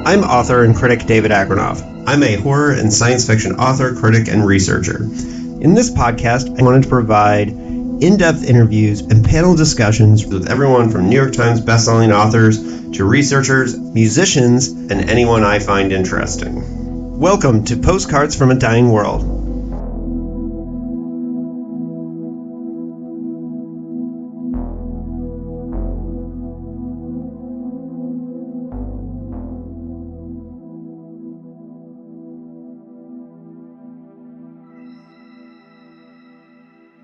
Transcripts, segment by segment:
I'm author and critic David Agranoff. I'm a horror and science fiction author, critic, and researcher. In this podcast, I wanted to provide in-depth interviews and panel discussions with everyone from New York Times bestselling authors to researchers, musicians, and anyone I find interesting. Welcome to Postcards from a Dying World.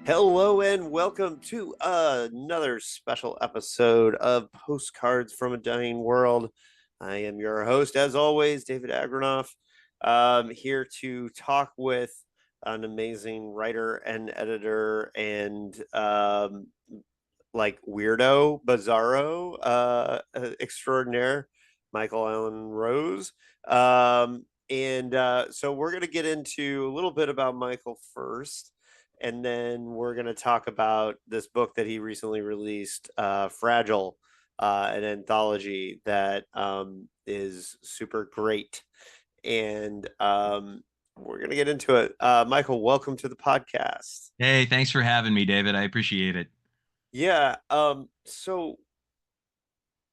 Hello and welcome to another special episode of Postcards from a Dying World. I am your host, as always, David Agranoff, here to talk with an amazing writer and editor and weirdo, Bizarro extraordinaire, Mykle Allen Rose. So we're going to get into a little bit about Mykle first. And then we're going to talk about this book that he recently released, Fragile, an anthology that is super great. And we're going to get into it. Mykle, welcome to the podcast. Hey, thanks for having me, David. I appreciate it. Yeah.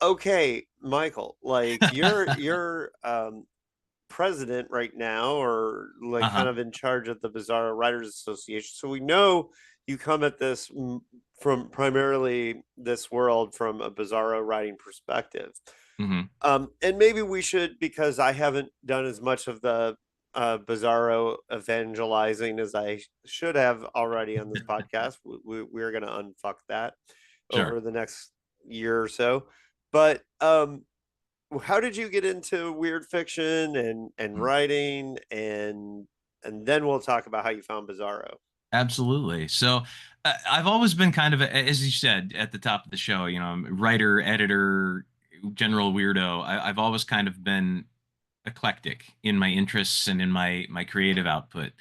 Okay, Mykle, like you're president right now, or like kind Uh-huh. of in charge of the Bizarro Writers Association. So we know you come at this from primarily this world from a Bizarro writing perspective. hmm And maybe we should, because I haven't done as much of the Bizarro evangelizing as I should have already on this podcast. We're going to unfuck that Sure. over the next year or so. But how did you get into weird fiction and Mm. writing, and then we'll talk about how you found Bizarro. Absolutely. So I've always been kind of, as you said at the top of the show, I'm a writer, editor, general weirdo. I've always kind of been eclectic in my interests and in my creative output.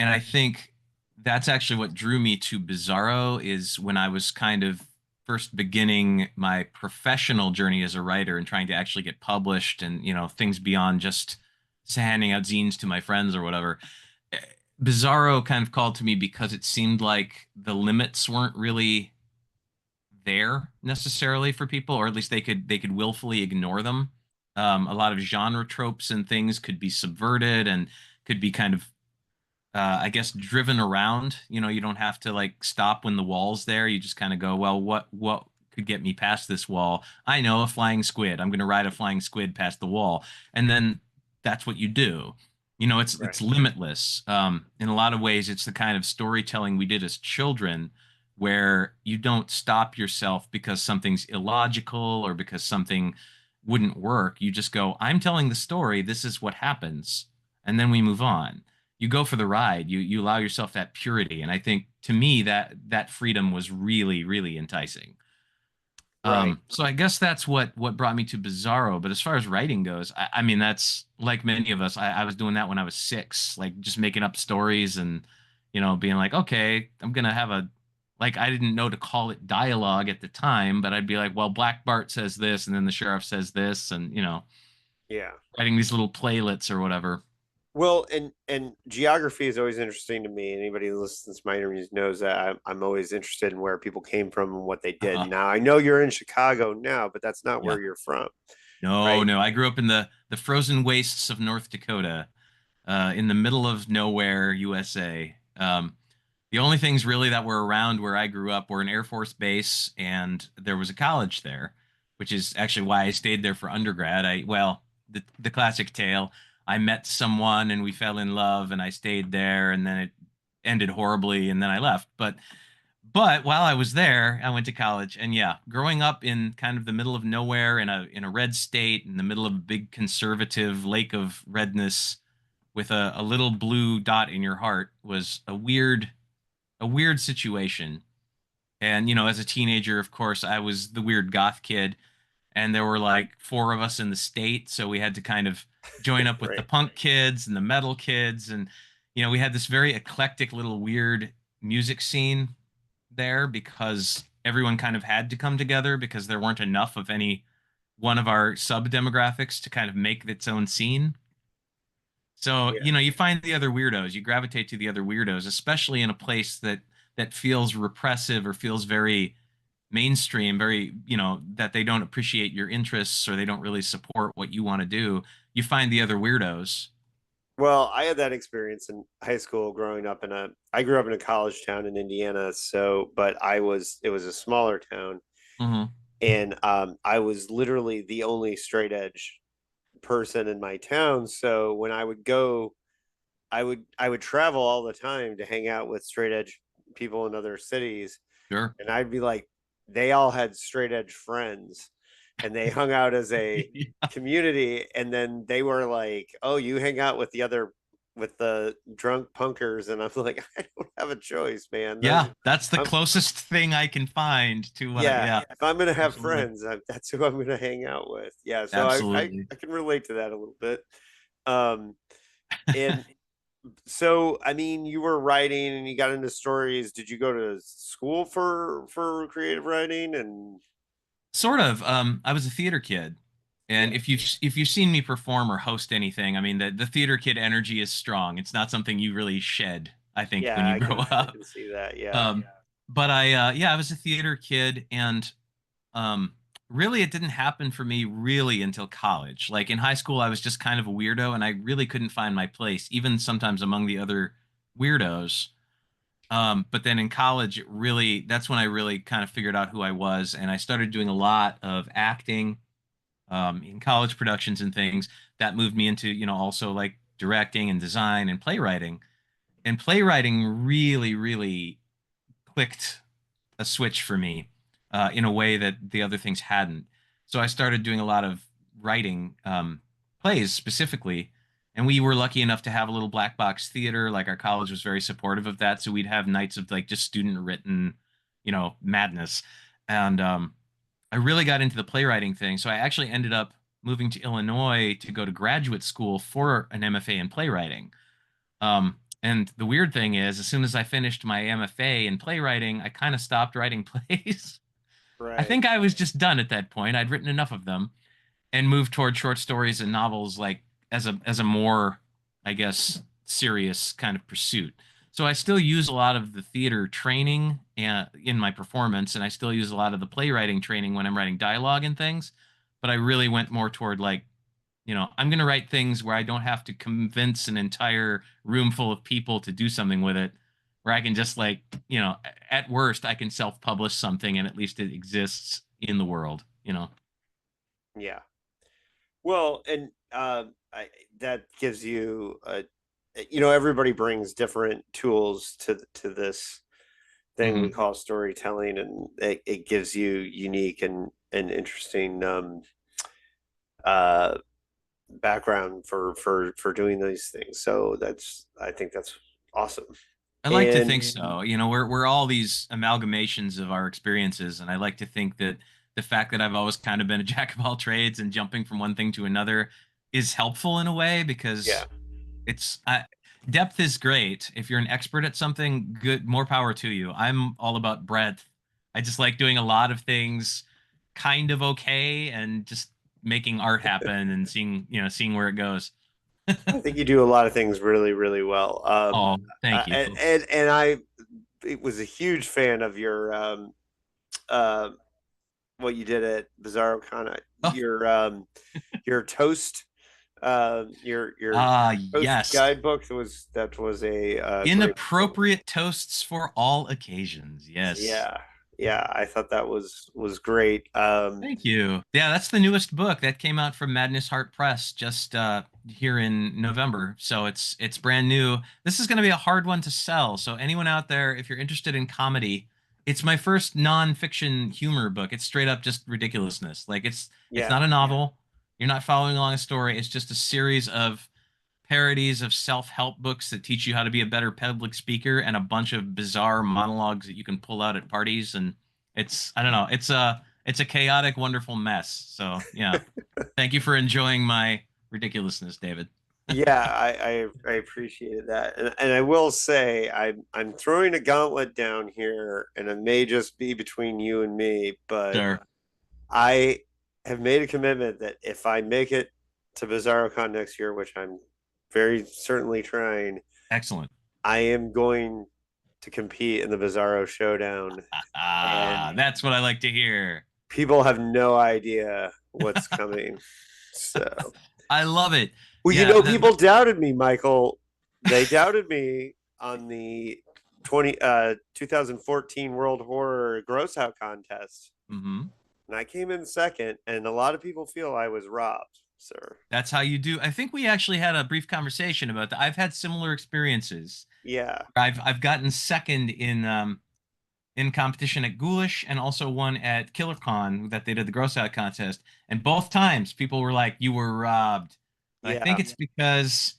And I think that's actually what drew me to Bizarro is when I was kind of first beginning my professional journey as a writer and trying to actually get published and, things beyond just handing out zines to my friends or whatever. Eh, Bizarro kind of called to me because it seemed like the limits weren't really there necessarily for people, or at least they could willfully ignore them. A lot of genre tropes and things could be subverted and could be kind of I guess driven around. You don't have to like stop when the wall's there. You just kind of go, well, what could get me past this wall? I know a flying squid. I'm going to ride a flying squid past the wall, and then that's what you do. It's Right. limitless. In a lot of ways, it's the kind of storytelling we did as children, where you don't stop yourself because something's illogical or because something wouldn't work. You just go, I'm telling the story. This is what happens, and then we move on. You go for the ride. You allow yourself that purity, and I think to me that freedom was really really enticing. Right. So I guess that's what brought me to Bizarro. But as far as writing goes, I mean that's like many of us. I was doing that when I was 6, like just making up stories and being like, okay, I'm gonna have a like I didn't know to call it dialogue at the time, but I'd be like, well, Black Bart says this, and then the sheriff says this, and Yeah. writing these little playlets or whatever. Well, and geography is always interesting to me. Anybody who listens to my interviews knows that I'm always interested in where people came from and what they did. Uh-huh. Now I know you're in Chicago now, but that's not Yeah. where you're from, No, right? no. I grew up in the frozen wastes of North Dakota, in the middle of nowhere, USA. The only things really that were around where I grew up were an Air Force base, and there was a college there, which is actually why I stayed there for undergrad. The classic tale. I met someone and we fell in love, and I stayed there, and then it ended horribly, and then I left. But while I was there, I went to college, and yeah, growing up in kind of the middle of nowhere in a red state, in the middle of a big conservative lake of redness, with a little blue dot in your heart was a weird situation. And as a teenager, of course, I was the weird goth kid, and there were like 4 of us in the state, so we had to kind of join up with the Right. punk kids and the metal kids, and we had this very eclectic little weird music scene there because everyone kind of had to come together because there weren't enough of any one of our sub demographics to kind of make its own scene. So, Yeah. you find the other weirdos, you gravitate to the other weirdos, especially in a place that feels repressive or feels very mainstream, very, that they don't appreciate your interests or they don't really support what you want to do. You find the other weirdos. Well, I had that experience in high school growing up I grew up in a college town in Indiana. So, but it was a smaller town. Hmm. And I was literally the only straight edge person in my town. So when I would go, I would travel all the time to hang out with straight edge people in other cities, Sure. and I'd be like, they all had straight edge friends, and they hung out as a community, and then they were like, "Oh, you hang out with the drunk punkers," and I'm like, I don't have a choice, man. Yeah, that's the I'm, closest thing I can find to what yeah, yeah, if I'm gonna have absolutely. friends, that's who I'm gonna hang out with. Yeah, so Absolutely. I can relate to that a little bit. Um, and so, I mean, you were writing and you got into stories. Did you go to school for creative writing? And Sort of. I was a theater kid, and yeah, if you've seen me perform or host anything, I mean the theater kid energy is strong. It's not something you really shed, I think, when yeah, you grow I up. can see that. Yeah, Um, but yeah, I was a theater kid, and um, really it didn't happen for me really until college. Like in high school, I was just kind of a weirdo, and I really couldn't find my place, even sometimes among the other weirdos. But then in college, that's when I really kind of figured out who I was, and I started doing a lot of acting in college productions and things. That moved me into, also like directing and design and playwriting. And playwriting really, really clicked a switch for me in a way that the other things hadn't. So I started doing a lot of writing plays specifically. And we were lucky enough to have a little black box theater. Like our college was very supportive of that. So we'd have nights of like just student written, madness. And I really got into the playwriting thing. So I actually ended up moving to Illinois to go to graduate school for an MFA in playwriting. And the weird thing is, as soon as I finished my MFA in playwriting, I kind of stopped writing plays. I right. think I was just done at that point. I'd written enough of them and moved toward short stories and novels, like as a more, I guess, serious kind of pursuit. So I still use a lot of the theater training in my performance, and I still use a lot of the playwriting training when I'm writing dialogue and things. But I really went more toward like, I'm going to write things where I don't have to convince an entire room full of people to do something with it, where I can just like, at worst, I can self-publish something and at least it exists in the world. Yeah. Well, and that gives you everybody brings different tools to this thing we Hmm. call storytelling, and it gives you unique and interesting uh background for doing these things. So I think that's awesome. I like to And think so. We're all these amalgamations of our experiences, and I like to think that the fact that I've always kind of been a jack of all trades and jumping from one thing to another is helpful in a way yeah, because it's depth is great. If you're an expert at something, good, more power to you. I'm all about breadth. I just like doing a lot of things kind of okay and just making art happen and seeing where it goes. I think you do a lot of things really, really well. Oh, thank you. And I was a huge fan of your uh, what you did at Bizarro Con. Oh, Your toast your toast yes. guidebook that was a great book. Inappropriate toasts for all occasions. Yes. Yeah, yeah, I thought that was great. Thank you. Yeah, that's the newest book that came out from Madness Heart Press just here in November. So it's brand new. This is going to be a hard one to sell. So anyone out there, if you're interested in comedy, it's my first nonfiction humor book. It's straight up just ridiculousness. Like it's Yeah, not a novel. You're not following along a story. It's just a series of parodies of self-help books that teach you how to be a better public speaker and a bunch of bizarre monologues that you can pull out at parties. And I don't know, it's a chaotic, wonderful mess. So yeah, thank you for enjoying my ridiculousness, David. yeah, I appreciated that, and I will say I'm throwing a gauntlet down here, and it may just be between you and me, but Sure. I have made a commitment that if I make it to BizarroCon next year, which I'm very certainly trying, Excellent. I am going to compete in the Bizarro Showdown. Ah, And that's what I like to hear. people have no idea what's coming. So, I love it. well, Yeah, people doubted me, Mykle. They doubted me on the 2014 World Horror Gross Out contest. mhm. And I came in second, and a lot of people feel I was robbed, sir. That's how you do. I think we actually had a brief conversation about that. I've had similar experiences. Yeah, I've gotten second in competition at Ghoulish and also one at KillerCon that they did the gross out contest. And both times people were like, "You were robbed." But I yeah. think it's because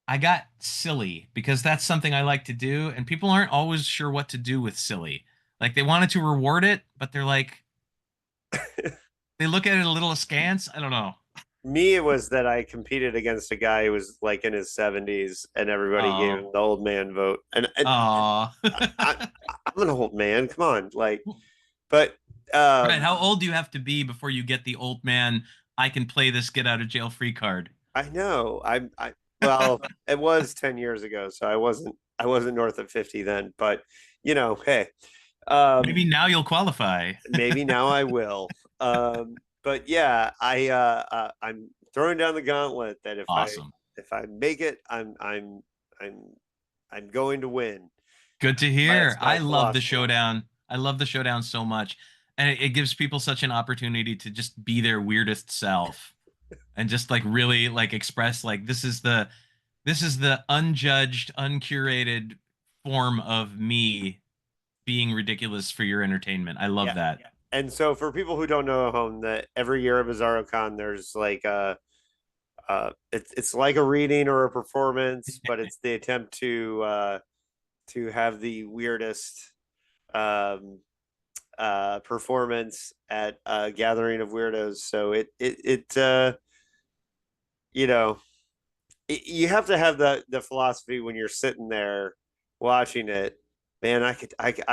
I got silly because that's something I like to do, and people aren't always sure what to do with silly. Like they wanted to reward it, but they're like they look at it a little askance. I don't know. Me, it was that I competed against a guy who was like in his 70s, and everybody gave Oh, him the old man vote. And oh. I, I'm an old man. Come on, like, but Right. um, How old do you have to be before you get the old man? I can play this get out of jail free card. I know I well, it was 10 years ago, so I wasn't north of 50 then. But hey, Maybe um, now you'll qualify. maybe now I will. But yeah, I'm throwing down the gauntlet that Awesome. if I make it, I'm I'm going to win. Good to That's hear. my I love the philosophy. showdown. I love the showdown so much. And it gives people such an opportunity to just be their weirdest self and just like really like express like this is the unjudged, uncurated form of me being ridiculous for your entertainment. I love Yeah. that. And so for people who don't know at home, that every year at BizarroCon, there's like it's like a reading or a performance, but it's the attempt to have the weirdest um performance at a gathering of weirdos. So you know you have to have the philosophy when you're sitting there watching it. Man, I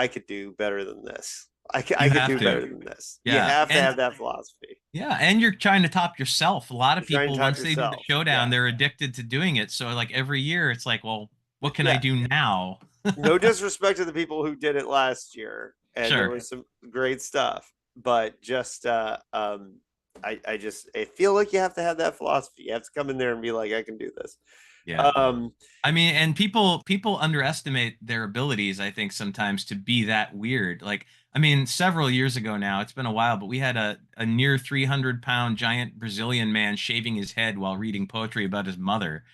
could do better than this. I You could have do to. better than this. You Yeah. have to And have that philosophy. yeah, and you're trying to top yourself. A lot of You're trying to people, top once they do the yourself. showdown, Yeah. they're addicted to doing it. So like every year it's like, well, what can I Yeah. do now? No disrespect to the people who did it last year, and there Sure. was some great stuff, but just I feel like you have to have that philosophy. You have to come in there and be like, I can do this. Yeah. Um, I mean, and people underestimate their abilities, I think, sometimes to be that weird. Like, I mean, several years ago now, it's been a while, but we had a near 300-pound giant Brazilian man shaving his head while reading poetry about his mother.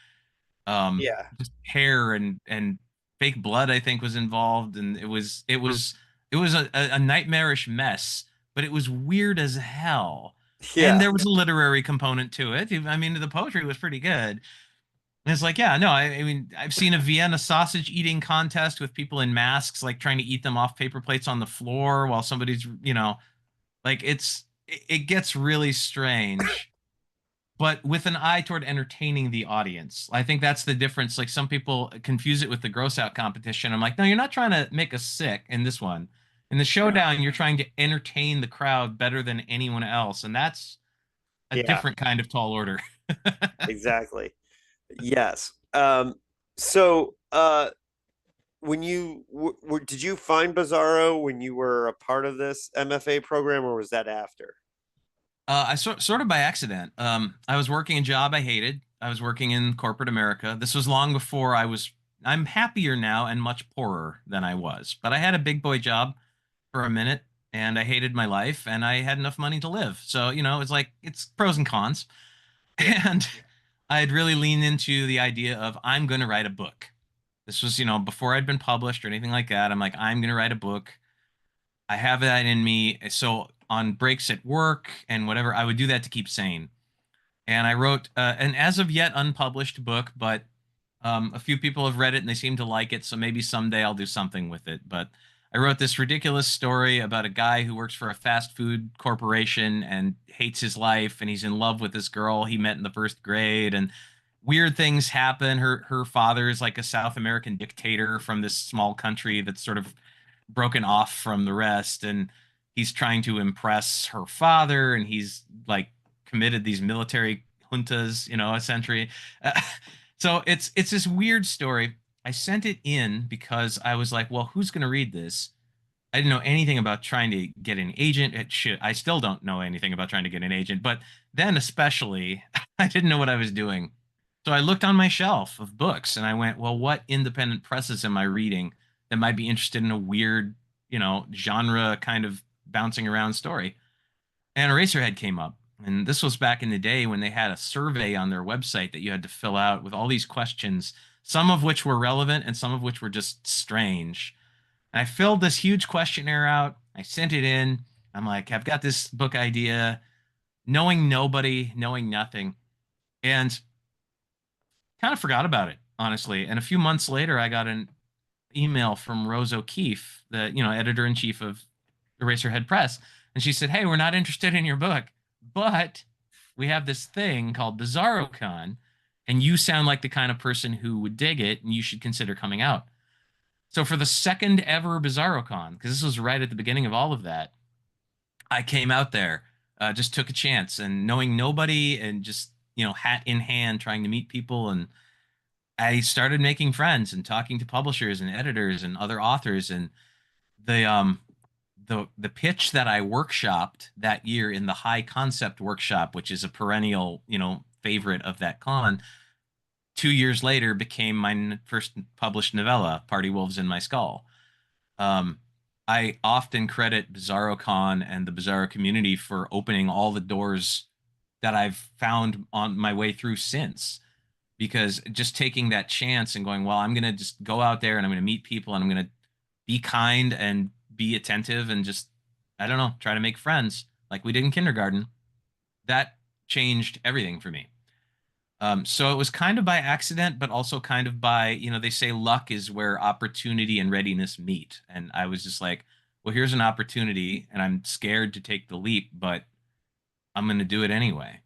yeah, Just hair and fake blood, I think, was involved, and it was a nightmarish mess, but it was weird as hell. And yeah, there was a literary component to it. I mean, the poetry was pretty good. And it's like, yeah, no, I mean, I've seen a Vienna sausage eating contest with people in masks, like trying to eat them off paper plates on the floor while somebody's, like it gets really strange, but with an eye toward entertaining the audience. I think that's the difference. Like some people confuse it with the gross out competition. I'm like, no, you're not trying to make us sick in this one. In the showdown, you're trying to entertain the crowd better than anyone else, and that's a yeah, different kind of tall order. exactly. Yes. So when did you find Bizarro when you were a part of this MFA program, or was that after? I sort of by accident. I was working a job I hated. I was working in corporate America. This was long before I was. I'm happier now and much poorer than I was. But I had a big boy job for a minute, and I hated my life, and I had enough money to live. So it's like it's pros and cons. Yeah. And I had really leaned into the idea of I'm going to write a book. This was before I'd been published or anything like that. I'm like I'm going to write a book. I have that in me. So on breaks at work and whatever, I would do that to keep sane. And I wrote an as of yet unpublished book, but a few people have read it and they seem to like it. So maybe someday I'll do something with it. But I wrote this ridiculous story about a guy who works for a fast food corporation and hates his life, and he's in love with this girl he met in the first grade, and weird things happen. Her father is like a South American dictator from this small country that's sort of broken off from the rest, and he's trying to impress her father, and he's like committed these military juntas, a century. Uh, so it's this weird story. I sent it in because I was like, well, who's going to read this? I didn't know anything about trying to get an agent. I still don't know anything about trying to get an agent, but then especially, I didn't know what I was doing. So I looked on my shelf of books and I went, well, what independent presses am I reading that might be interested in a weird, genre kind of bouncing around story? And Eraserhead came up. And this was back in the day when they had a survey on their website that you had to fill out with all these questions, some of which were relevant and some of which were just strange. And I filled this huge questionnaire out. I sent it in. I'm like, I've got this book idea, knowing nobody, knowing nothing, and kind of forgot about it, honestly. And a few months later, I got an email from Rose O'Keefe, the editor in chief of Eraserhead Press, and she said, "Hey, we're not interested in your book, but we have this thing called Bizarro Con, and you sound like the kind of person who would dig it, and you should consider coming out." So for the second ever BizarroCon, because this was right at the beginning of all of that, I came out there, just took a chance, and knowing nobody, and just hat in hand, trying to meet people, and I started making friends and talking to publishers and editors and other authors, and the the pitch that I workshopped that year in the High Concept Workshop, which is a perennial favorite of that con, 2 years later became my first published novella, Party Wolves in My Skull. Um, I often credit BizarroCon and the Bizarro community for opening all the doors that I've found on my way through since. Because just taking that chance and going, well, I'm going to just go out there and I'm going to meet people and I'm going to be kind and be attentive and just, I don't know, try to make friends like we did in kindergarten. That changed everything for me. So it was kind of by accident, but also kind of by, they say luck is where opportunity and readiness meet. And I was just like, well, here's an opportunity, and I'm scared to take the leap, but I'm going to do it anyway.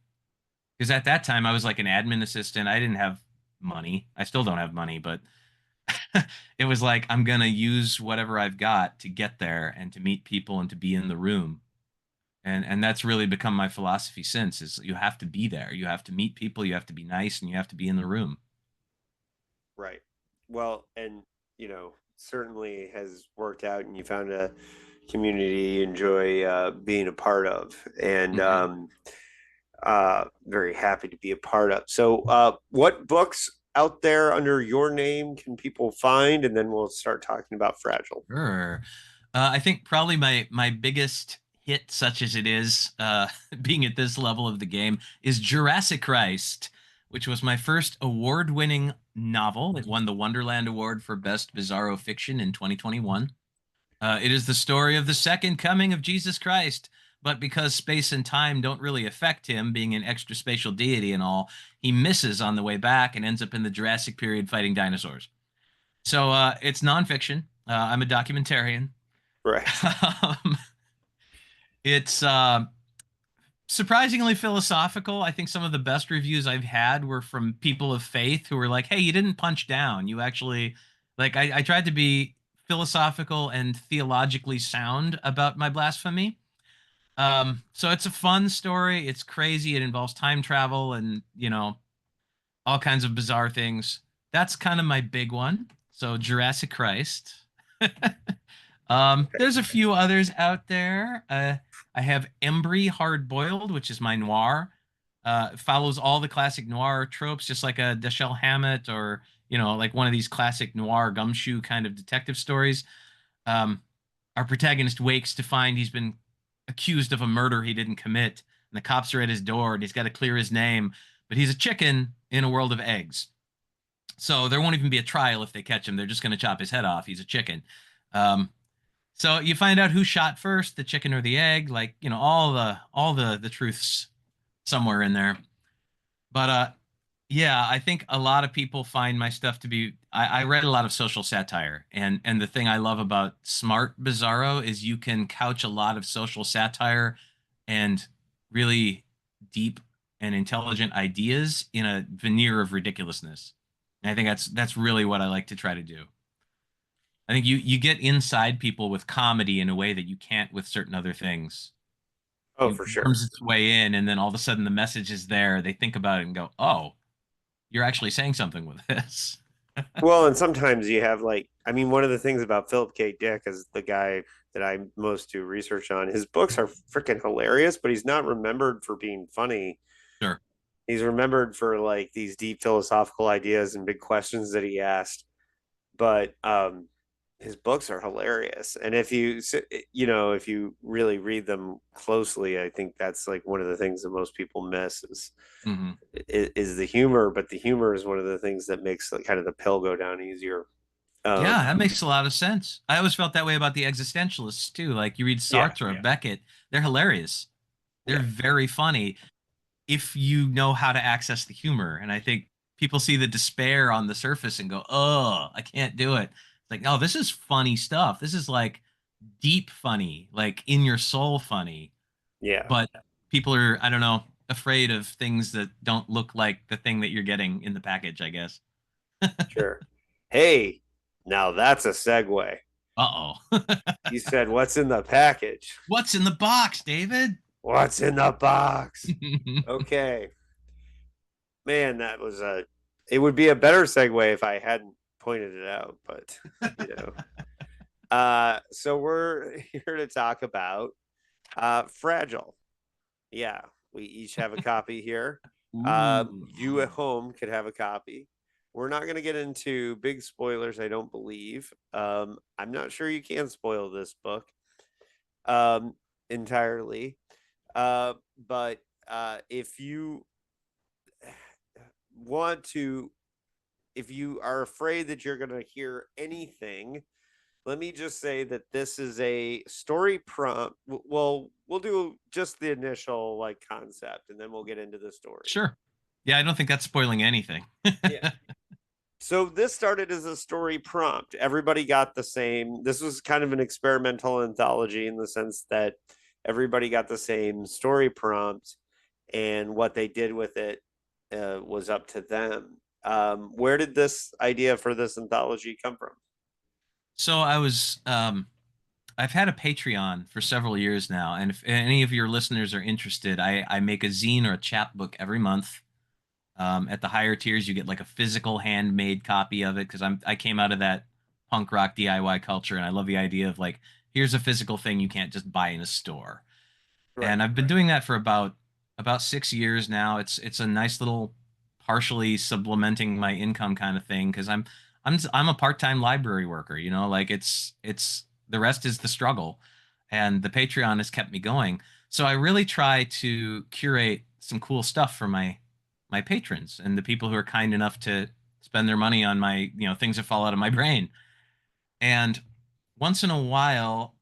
Because at that time, I was like an admin assistant. I didn't have money. I still don't have money, but it was like, I'm going to use whatever I've got to get there and to meet people and to be in the room. And that's really become my philosophy since, is you have to be there, you have to meet people, you have to be nice, and you have to be in the room. Right. Well, and certainly has worked out, and you found a community you enjoy being a part of, and Hmm. very happy to be a part of. So, what books out there under your name can people find? And then we'll start talking about Fragile. Sure. I think probably my biggest hit, such as it is, being at this level of the game, is Jurassic Christ, which was my first award-winning novel. It won the Wonderland Award for Best Bizarro Fiction in 2021. It is the story of the second coming of Jesus Christ, but because space and time don't really affect him, being an extra spatial deity and all, he misses on the way back and ends up in the Jurassic period fighting dinosaurs. So it's nonfiction. I'm a documentarian. Right. um, it's surprisingly philosophical. I think some of the best reviews I've had were from people of faith who were like, "Hey, you didn't punch down. You actually like." I tried to be philosophical and theologically sound about my blasphemy. So it's a fun story. It's crazy. It involves time travel and all kinds of bizarre things. That's kind of my big one. So Jurassic Christ. There's a few others out there. I have Embry Hard Boiled, which is my noir. It follows all the classic noir tropes, just like a Dashiell Hammett or like one of these classic noir gumshoe kind of detective stories. Um, our protagonist wakes to find he's been accused of a murder he didn't commit, and the cops are at his door, and he's got to clear his name. But he's a chicken in a world of eggs, so there won't even be a trial if they catch him. They're just going to chop his head off. He's a chicken. Um, so you find out who shot first, the chicken or the egg, like all the truths somewhere in there. But yeah, I think a lot of people find my stuff to be. I read a lot of social satire, and the thing I love about Smart Bizarro is you can couch a lot of social satire and really deep and intelligent ideas in a veneer of ridiculousness. And I think that's really what I like to try to do. I think you get inside people with comedy in a way that you can't with certain other things. Oh, It for worms sure. its way in, and then all of a sudden the message is there. They think about it and go, "Oh, you're actually saying something with this." Well, and sometimes you have like, I mean, one of the things about Philip K. Dick is the guy that I most do research on. His books are freaking hilarious, but he's not remembered for being funny. Sure. He's remembered for like these deep philosophical ideas and big questions that he asked. But his books are hilarious, and if you really read them closely, I think that's like one of the things that most people miss Hmm. is the humor. But the humor is one of the things that makes like, kind of the pill go down easier. Yeah, um that makes a lot of sense. I always felt that way about the existentialists too. Like you read yeah, Sartre or Beckett, they're hilarious. They're yeah, very funny if you know how to access the humor. And I think people see the despair on the surface and go, "Oh, I can't do it." It's like, no, this is funny stuff. This is like deep funny, like in your soul funny. yeah, But people are, I don't know, afraid of things that don't look like the thing that you're getting in the package, I guess. sure. Hey, now that's a segue. Uh-oh. You said what's in the package? What's in the box, David? What's in the box? Okay, man, that was a it would be a better segue if I hadn't pointed it out, but you know. So we're here to talk about Fragile. Yeah, we each have a copy here. Ooh. You at home could have a copy. We're not going to get into big spoilers, I don't believe. I'm not sure you can spoil this book um, entirely. Uh, but if you want to, if you are afraid that you're going to hear anything, let me just say that this is a story prompt. Well, we'll do just the initial like concept and then we'll get into the story. Sure. Yeah, I don't think that's spoiling anything. Yeah. So this started as a story prompt. Everybody got the same. This was kind of an experimental anthology in the sense that everybody got the same story prompt, and what they did with it was up to them. Where did this idea for this anthology come from? So I've had a Patreon for several years now, and if any of your listeners are interested, I make a zine or a chapbook every month. At the higher tiers, you get like a physical handmade copy of it because I came out of that punk rock DIY culture, and I love the idea of like, here's a physical thing you can't just buy in a store. Right. And I've been doing that for about 6 years now. It's a nice little partially supplementing my income kind of thing because I'm a part-time library worker, like it's the rest is the struggle, and the Patreon has kept me going. So I really try to curate some cool stuff for my patrons and the people who are kind enough to spend their money on my, things that fall out of my brain. And once in a while,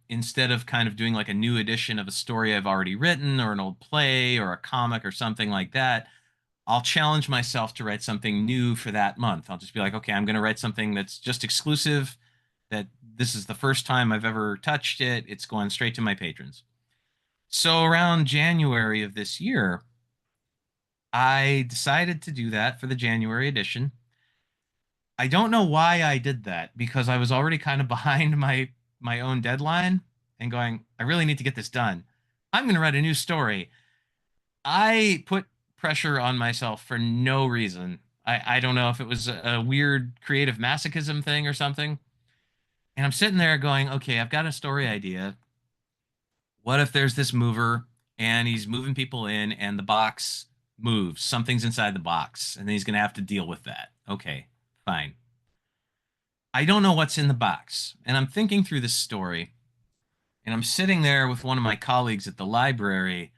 instead of kind of doing like a new edition of a story I've already written or an old play or a comic or something like that, I'll challenge myself to write something new for that month. I'll just be like, okay, I'm going to write something that's just exclusive, that this is the first time I've ever touched it. It's going straight to my patrons. So around January of this year, I decided to do that for the January edition. I don't know why I did that because I was already kind of behind my own deadline and going, I really need to get this done. I'm going to write a new story. I put pressure on myself for no reason. I don't know if it was a weird creative masochism thing or something. And I'm sitting there going, okay, I've got a story idea. What if there's this mover and he's moving people in and the box moves? Something's inside the box and then he's going to have to deal with that. Okay, fine. I don't know what's in the box. And I'm thinking through this story, and I'm sitting there with one of my colleagues at the library,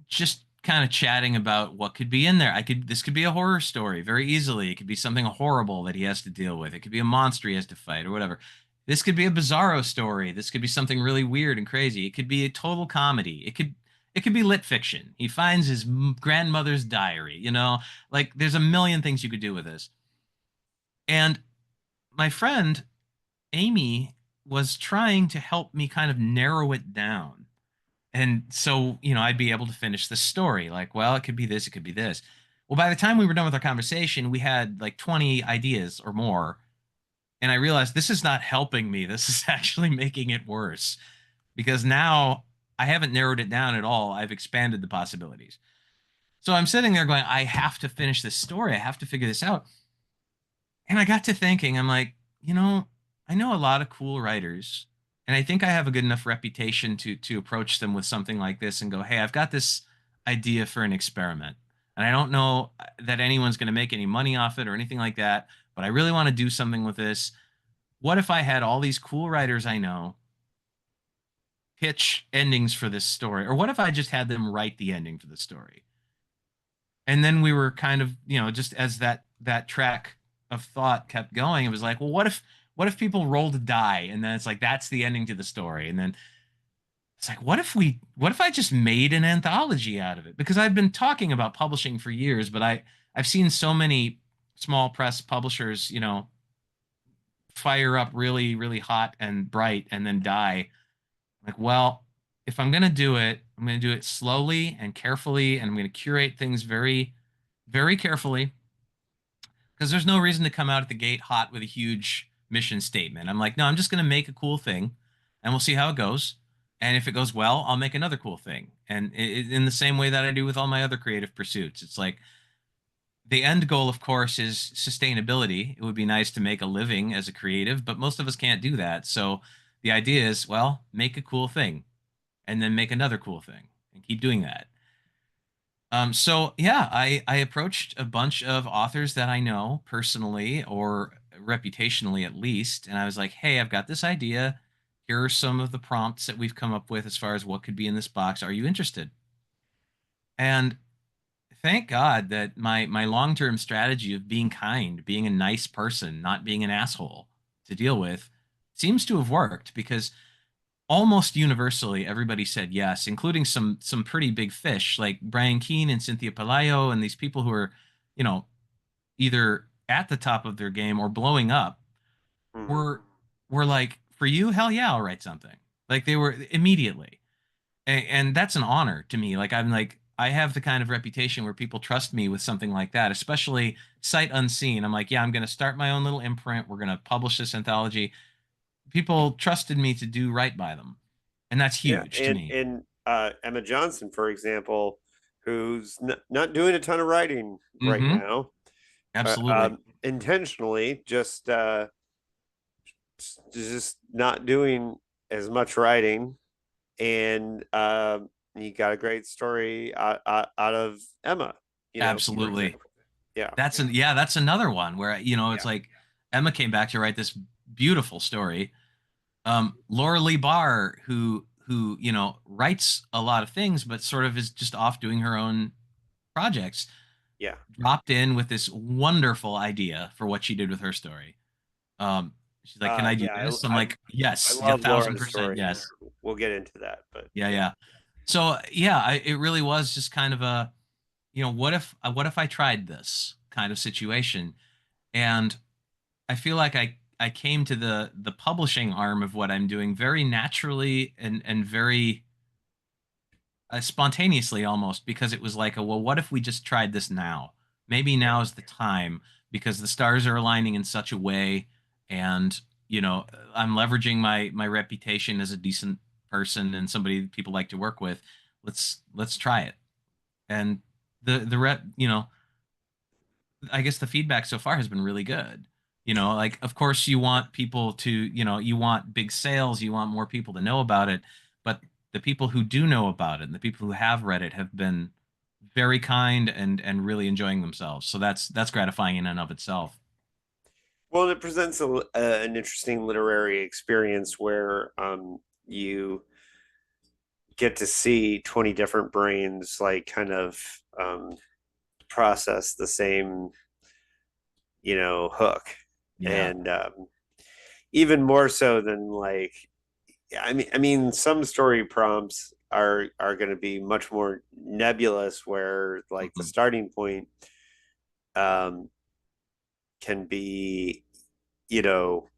just kind of chatting about what could be in there. This could be a horror story very easily. It could be something horrible that he has to deal with. It could be a monster he has to fight or whatever. This could be a Bizarro story. This could be something really weird and crazy. It could be a total comedy. It could be lit fiction. He finds his grandmother's diary, like there's a million things you could do with this. And my friend Amy was trying to help me kind of narrow it down. And so, I'd be able to finish the story. Like, well, it could be this, it could be this. Well, by the time we were done with our conversation, we had like 20 ideas or more. And I realized this is not helping me. This is actually making it worse because now I haven't narrowed it down at all. I've expanded the possibilities. So I'm sitting there going, I have to finish this story. I have to figure this out. And I got to thinking, I'm like, I know a lot of cool writers, and I think I have a good enough reputation to approach them with something like this and go, hey, I've got this idea for an experiment. And I don't know that anyone's going to make any money off it or anything like that, but I really want to do something with this. What if I had all these cool writers I know pitch endings for this story? Or what if I just had them write the ending for the story? And then we were kind of, just as that track of thought kept going, it was like, well, what if people rolled a die and then it's like that's the ending to the story? And then it's like, what if I just made an anthology out of it? Because I've been talking about publishing for years, but I've seen so many small press publishers, fire up really, really hot and bright and then die. Like, well, if I'm going to do it, I'm going to do it slowly and carefully, and I'm going to curate things very, very carefully because there's no reason to come out at the gate hot with a huge mission statement. I'm like, no, I'm just going to make a cool thing and we'll see how it goes. And if it goes well, I'll make another cool thing. And in the same way that I do with all my other creative pursuits, it's like the end goal, of course, is sustainability. It would be nice to make a living as a creative, but most of us can't do that. So the idea is, well, make a cool thing and then make another cool thing and keep doing that. So yeah, I approached a bunch of authors that I know personally or reputationally at least, and I was like, hey, I've got this idea. Here are some of the prompts that we've come up with as far as what could be in this box. Are you interested? And thank God that my long-term strategy of being kind, being a nice person, not being an asshole to deal with seems to have worked because almost universally everybody said yes, including some pretty big fish like Brian Keene and Cynthia Pelayo and these people who are, you know, either at the top of their game or blowing up Mm-hmm. were like, for you, hell yeah, I'll write something. Like they were immediately. And that's an honor to me. Like I'm like I have the kind of reputation where people trust me with something like that, especially sight unseen. I'm like, yeah, I'm going to start my own little imprint. We're going to publish this anthology. People trusted me to do right by them, and that's Yeah, huge to me. and Emma Johnson, for example, who's not doing a ton of writing right Mm-hmm. now, Absolutely. intentionally just not doing as much writing, and you got a great story out of Emma, for Absolutely. example. Yeah, That's another one where it's yeah, like Emma came back to write this beautiful story. Laura Lee Bahr, who writes a lot of things, but sort of is just off doing her own projects, yeah. dropped in with this wonderful idea for what she did with her story. She's like, "Can I do Yeah, this?" I'm I like, I "Yes, a love thousand Laura's percent, story. yes." We'll get into that, but Yeah, yeah, yeah. So yeah, it really was just kind of a, what if I tried this kind of situation, and I feel like I came to the publishing arm of what I'm doing very naturally and very spontaneously almost because it was like, well, what if we just tried this now? Maybe yeah. now is the time because the stars are aligning in such a way, and I'm leveraging my reputation as a decent person and somebody people like to work with. Let's try it. And the rep, I guess the feedback so far has been really good. Like of course you want people to, you want big sales, you want more people to know about it, but the people who do know about it and the people who have read it have been very kind and really enjoying themselves. So that's gratifying in and of itself. Well, it presents an interesting literary experience where you get to see 20 different brains like kind of process the same, hook. Yeah. And even more so than like, I mean, some story prompts are going to be much more nebulous, where like the Mhm. starting point um, can be, you know,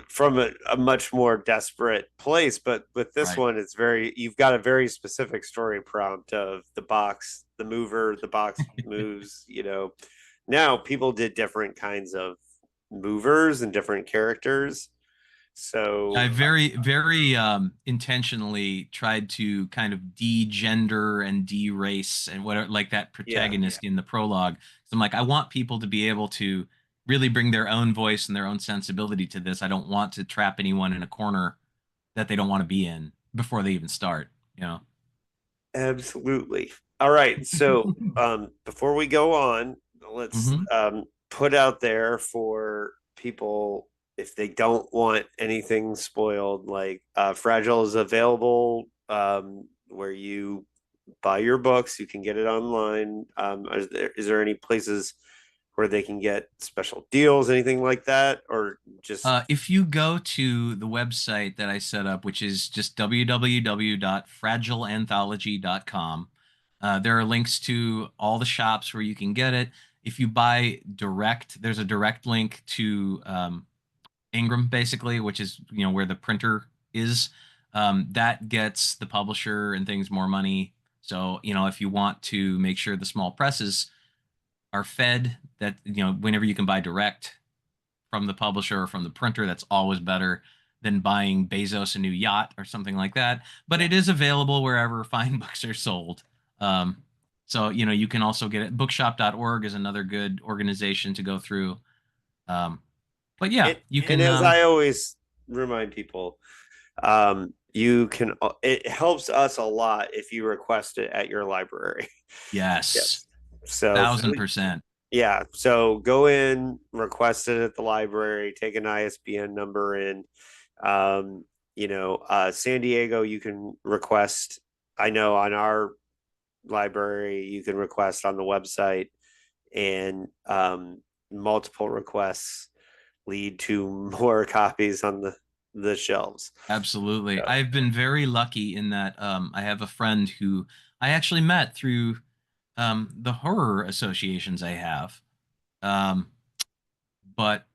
from a much more desperate place. But with this Right. one, you've got a very specific story prompt of the box, the mover, the box moves. Now people did different kinds of movers and different characters. So I very intentionally tried to kind of de-gender and de-race and whatever, like that yeah, protagonist in the prologue. So I'm like, I want people to be able to really bring their own voice and their own sensibility to this. I don't want to trap anyone in a corner that they don't want to be in before they even start, you know. absolutely. All right. So before we go on, let's Hmm. put out there for people if they don't want anything spoiled, like Fragile is available where you buy your books. You can get it online. Is there any places where they can get special deals, anything like that, or just If you go to the website that I set up, which is just www.fragileanthology.com, there are links to all the shops where you can get it. If you buy direct, there's a direct link to Ingram, basically, which is where the printer is. That gets the publisher and things more money. So if you want to make sure the small presses are fed, that whenever you can buy direct from the publisher or from the printer, that's always better than buying Bezos a new yacht or something like that. But yeah. it is available wherever fine books are sold. Um, so you can also get it. Bookshop.org is another good organization to go through. Um, but yeah, It you and can. as I always remind people, you can. It helps us a lot if you request it at your library. Yes, Yes. So 1000%. yeah, so go in, request it at the library, take an ISBN number in. Um, San Diego, you can request. I know on our library, you can request on the website, and multiple requests lead to more copies on the shelves. Absolutely. So, I've been very lucky in that I have a friend who I actually met through the horror associations I have. Um, but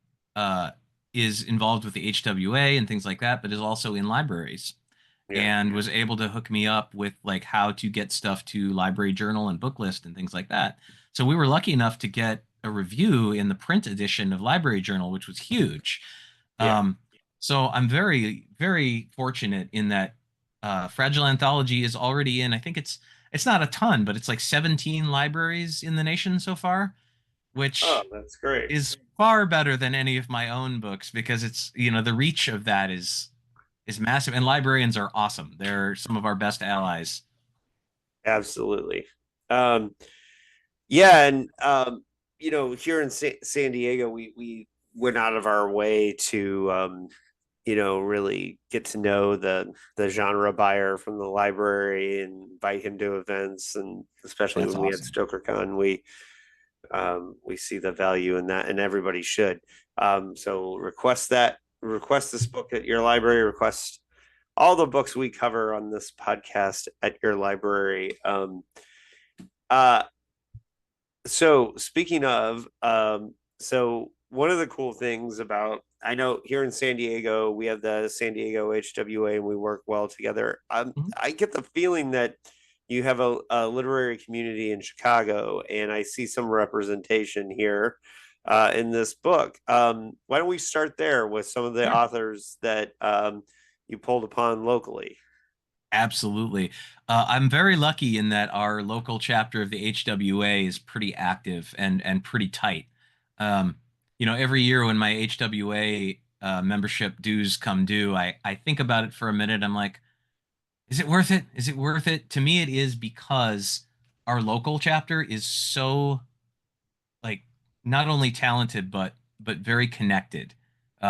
is involved with the HWA and things like that, but is also in libraries yeah, and was able to hook me up with like how to get stuff to Library Journal and Book List and things like that. So we were lucky enough to get a review in the print edition of Library Journal, which was huge. yeah. Um, so I'm very, very fortunate in that Fragile Anthology is already in. I think it's not a ton, but it's like 17 libraries in the nation so far, Oh, which that's great. is far better than any of my own books because it's the reach of that is massive, and librarians are awesome. They're some of our best allies. Absolutely. Um, yeah, and here in San Diego, we went out of our way to really get to know the genre buyer from the library and invite him to events, and especially That's when we had awesome. StokerCon, we see the value in that, and everybody should. So request this book at your library. Request all the books we cover on this podcast at your library. Uh, so speaking of, so one of the cool things about I know here in San Diego we have the San Diego HWA and we work well together. Mhm. I get the feeling that you have a literary community in Chicago, and I see some representation here in this book. Why don't we start there with some of the Sure. authors that you pulled upon locally? Absolutely. I'm very lucky in that our local chapter of the HWA is pretty active and pretty tight. Um, every year when my HWA membership dues come due, I think about it for a minute. I'm like, is it worth it? Is it worth it? To me, it is because our local chapter is so like not only talented but very connected.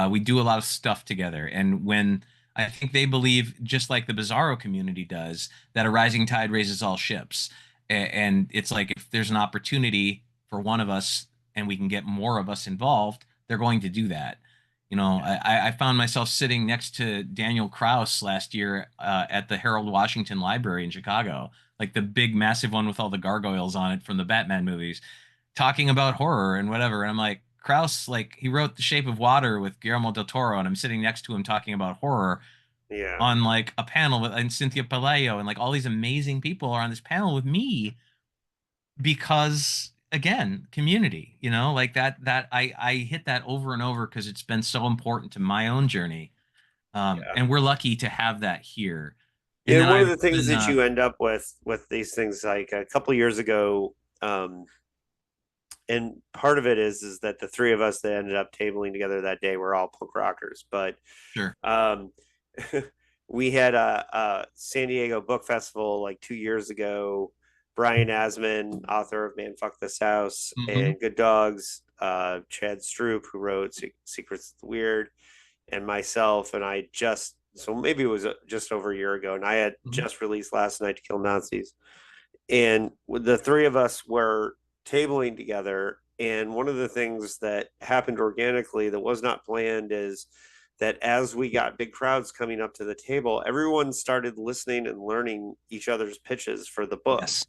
We do a lot of stuff together, and when I think they believe, just like the Bizarro community does, that a rising tide raises all ships, and it's like if there's an opportunity for one of us and we can get more of us involved, they're going to do that. I found myself sitting next to Daniel Kraus last year at the Harold Washington Library in Chicago, like the big, massive one with all the gargoyles on it from the Batman movies, talking about horror and whatever. And I'm like, Krauss, like he wrote The Shape of Water with Guillermo del Toro, and I'm sitting next to him talking about horror Yeah, on like a panel with and Cynthia Palaio and like all these amazing people are on this panel with me because again, community, like that I hit that over and over because it's been so important to my own journey. Yeah. And we're lucky to have that here. And Yeah, then one of I've the things been that you end up with these things, like a couple of years ago, um, and part of it is that the three of us that ended up tabling together that day were all punk rockers, but sure. um, we had a San Diego Book Festival like 2 years ago. Brian Asman, author of Man Fuck This House Hmm. and Good Dogs, Chad Stroop, who wrote Secrets of the Weird, and myself, and I just, so maybe it was just over a year ago, and I had Hmm. just released Last Night to Kill Nazis, and the three of us were tabling together. And one of the things that happened organically that was not planned is that as we got big crowds coming up to the table, everyone started listening and learning each other's pitches for the book. Yes.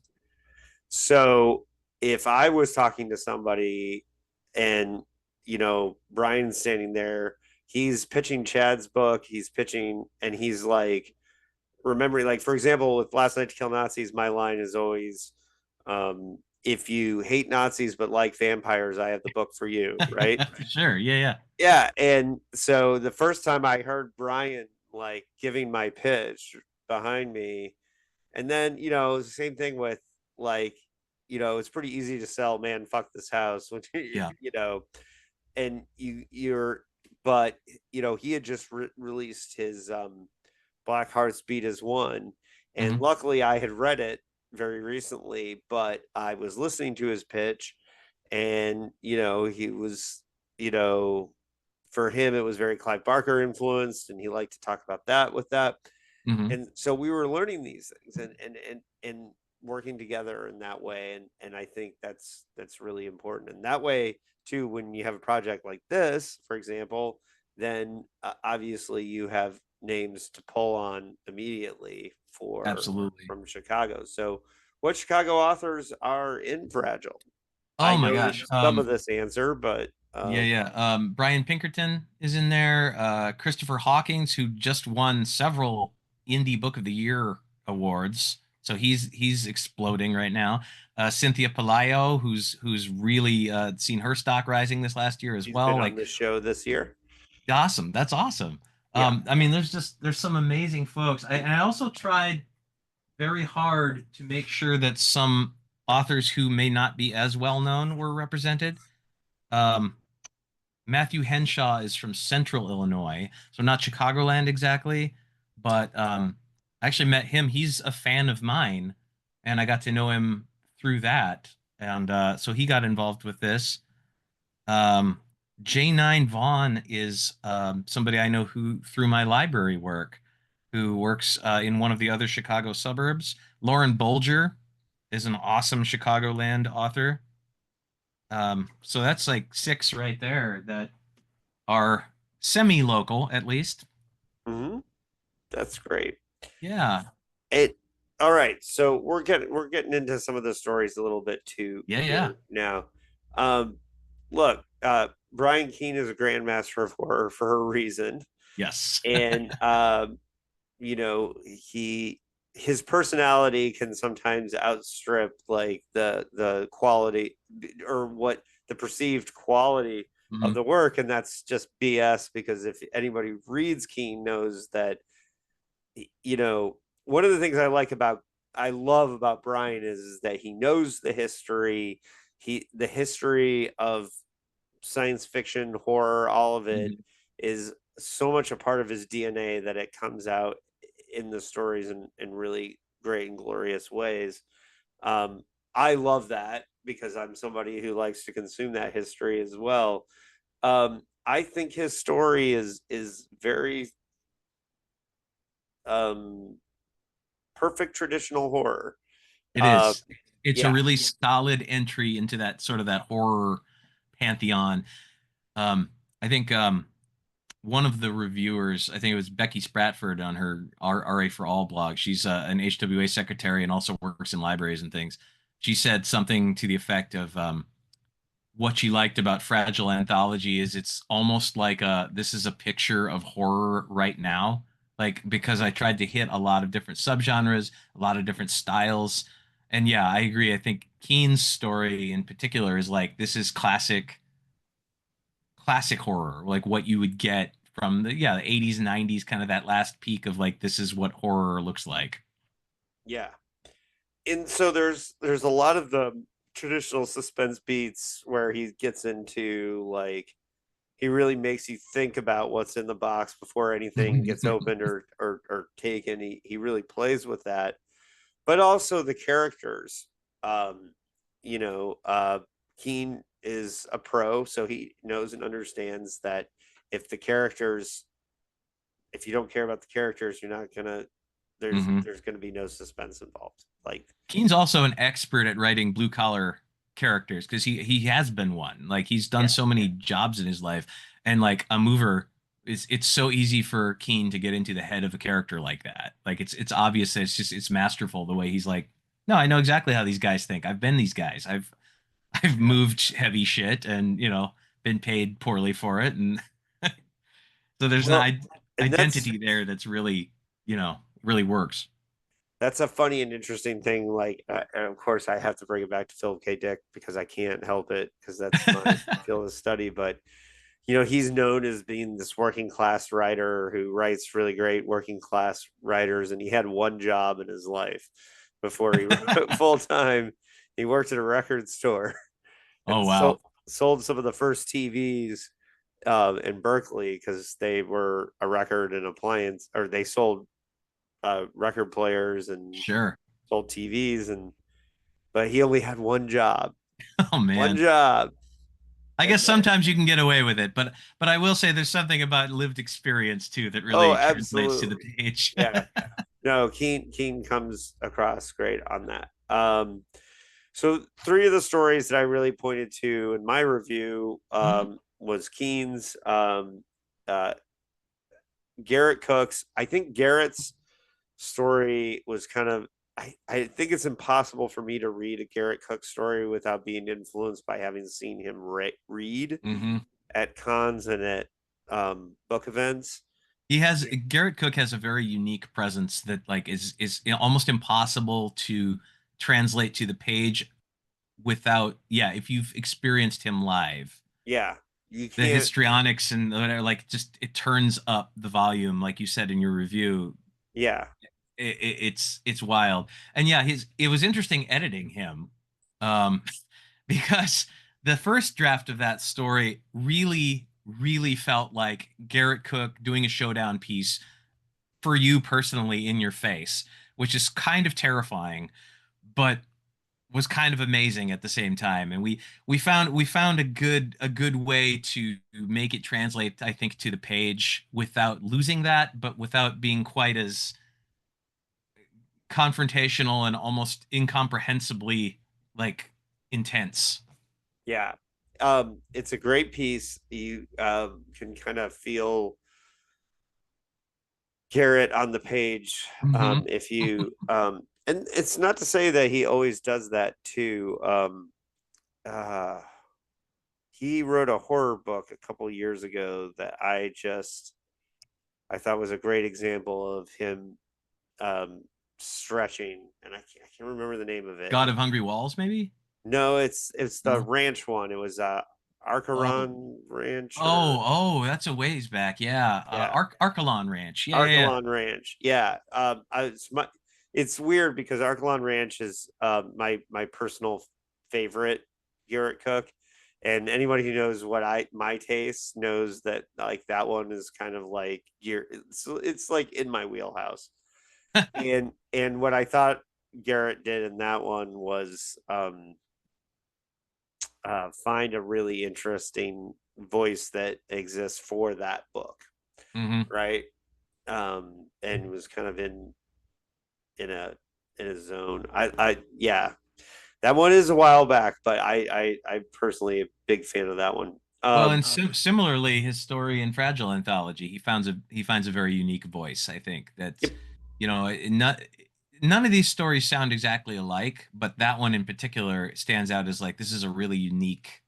So if I was talking to somebody and, Brian's standing there, he's pitching Chad's book, he's pitching, and he's like, remembering, like, for example, with Last Night to Kill Nazis, my line is always, if you hate Nazis but like vampires, I have the book for you, right? Sure. Yeah. Yeah. Yeah. And so the first time I heard Brian like giving my pitch behind me, and then, same thing with, like, it's pretty easy to sell Man Fuck This House when Yeah. and you're, but he had just released his Black Hearts Beat as One. And Hmm. luckily I had read it very recently, but I was listening to his pitch, and, he was, you know, for him, it was very Clive Barker influenced, and he liked to talk about that with that. Hmm. And so we were learning these things, and working together in that way. And I think that's really important. And that way too, when you have a project like this, for example, then obviously you have names to pull on immediately for Absolutely. from Chicago. So what Chicago authors are in Fragile? I Oh my know gosh. some of this answer, but Yeah, yeah. Brian Pinkerton is in there. Christopher Hawkins, who just won several Indie Book of the Year awards, so he's exploding right now. Cynthia Pelayo, who's really seen her stock rising this last year as she's been well. on Like, this show this year. awesome. That's awesome. Yeah. I mean, there's some amazing folks. And I also tried very hard to make sure that some authors who may not be as well known were represented. Um, Matthew Henshaw is from Central Illinois, so not Chicagoland exactly, but I actually met him. He's a fan of mine, and I got to know him through that, and so he got involved with this. Um, J9 Vaughn is somebody I know who through my library work, who works in one of the other Chicago suburbs. Lauren Bolger is an awesome Chicagoland author. So that's like six right there that are semi-local at least. Hmm. That's great. Yeah. It All right. So we're getting into some of the stories a little bit too Yeah, yeah. here now. Um, Look, Brian Keene is a grandmaster of horror for a reason, Yes. and he his personality can sometimes outstrip like the quality, or what the perceived quality of Hmm. the work, and that's just BS. Because if anybody reads Keene knows that, one of the things I love about Brian is that he knows the history of science fiction, horror, all of it Hmm. is so much a part of his DNA that it comes out in the stories in really great and glorious ways. Um, I love that because I'm somebody who likes to consume that history as well. I think his story is very um, perfect traditional horror. It Uh, is. It's a yeah. really solid entry into that sort of that horror pantheon. Um, I think one of the reviewers, I think it was Becky Spratford on her RA for All blog. She's an HWA secretary and also works in libraries and things. She said something to the effect of what she liked about Fragile Anthology is it's almost like this is a picture of horror right now. Like, because I tried to hit a lot of different subgenres, a lot of different styles, And yeah, I agree. I think Keene's story in particular is like this is classic horror, like what you would get from the 80s and 90s, kind of that last peak of like this is what horror looks like. Yeah. And so there's a lot of the traditional suspense beats where he gets into like he really makes you think about what's in the box before anything gets opened or taken. He really plays with that, but also the characters. Um, you know, Keene is a pro, so he knows and understands that if the characters, if you don't care about the characters, you're not gonna. Hmm. There's gonna be no suspense involved. Like, Keene's also an expert at writing blue collar characters because he has been one. Like he's done yeah, so many jobs in his life, and like a mover is it's so easy for Keene to get into the head of a character like that. Like it's obvious that it's masterful the way he's like, no, I know exactly how these guys think. I've been these guys. I've yeah. moved heavy shit and been paid poorly for it, and so there's an Well, and identity there that's really works. that's a funny and interesting thing. Like, and of course, I have to bring it back to Philip K. Dick because I can't help it because that's my field of study. But he's known as being this working class writer who writes really great working class writers, and he had one job in his life before he wrote full time. He worked at a record store Oh and wow. sold some of the first TVs in Berkeley because they were a record and appliance, or they sold record players and Sure. sold TVs, and but he only had one job, Oh one man. job, I and guess sometimes you can get away with it, but I will say there's something about lived experience too that oh, really translates to the absolutely, page. yeah. No, Keene comes across great on that. So three of the stories that I really pointed to in my review Mhm. was Keene's, uh, Garrett Cook's. I think Garrett's story was kind of. I think it's impossible for me to read a Garrett Cook story without being influenced by having seen him read Mhm. at cons and at book events. Garrett Cook has a very unique presence that like is almost impossible to translate to the page without, yeah, if you've experienced him live. Yeah, you The can't. histrionics and whatever, like just it turns up the volume, like you said in your review. Yeah, It's wild. And yeah, his it was interesting editing him, um, because the first draft of that story really felt like Garrett Cook doing a showdown piece for you personally in your face, which is kind of terrifying, but was kind of amazing at the same time. And we found a good way to make it translate, I think, to the page without losing that, but without being quite as confrontational and almost incomprehensibly like intense. yeah. It's a great piece. You can kind of feel Garrett on the page Hmm. if you and it's not to say that he always does that too. Uh, he wrote a horror book a couple years ago that I thought was a great example of him um, stretching, and I can't remember the name of it. God of Hungry Walls, maybe? No, it's the No. ranch one. It was Oh, Arcaron Ranch or that's a ways back. Yeah. yeah, Archelon Ranch. Yeah, yeah, yeah. Arcalon Ranch. Yeah, it's weird because Arcalon Ranch is my personal favorite Garrett Cook, and anybody who knows what my taste knows that like that one is kind of like it's like in my wheelhouse. And what I thought Garrett did in that one was find a really interesting voice that exists for that book, Hmm. right? And was kind of in a in a zone. Yeah, that one is a while back, but I personally a big fan of that one. Well, and similarly, his story in Fragile Anthology, he finds a very unique voice. I think that's, Yep, not none of these stories sound exactly alike, but that one in particular stands out as like this is a really unique,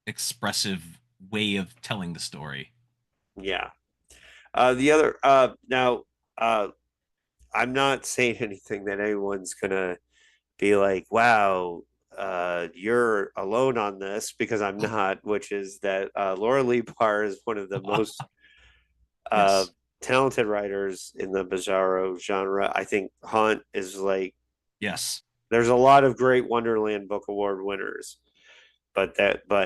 expressive way of telling the story. yeah. The other now, I'm not saying anything that anyone's gonna be like, wow, you're alone on this because I'm not, which is that Laura Lee Bahr is one of the most uh, Yes. talented writers in the Bizarro genre. I think Hunt is like, Yes. there's a lot of great Wonderland Book Award winners, but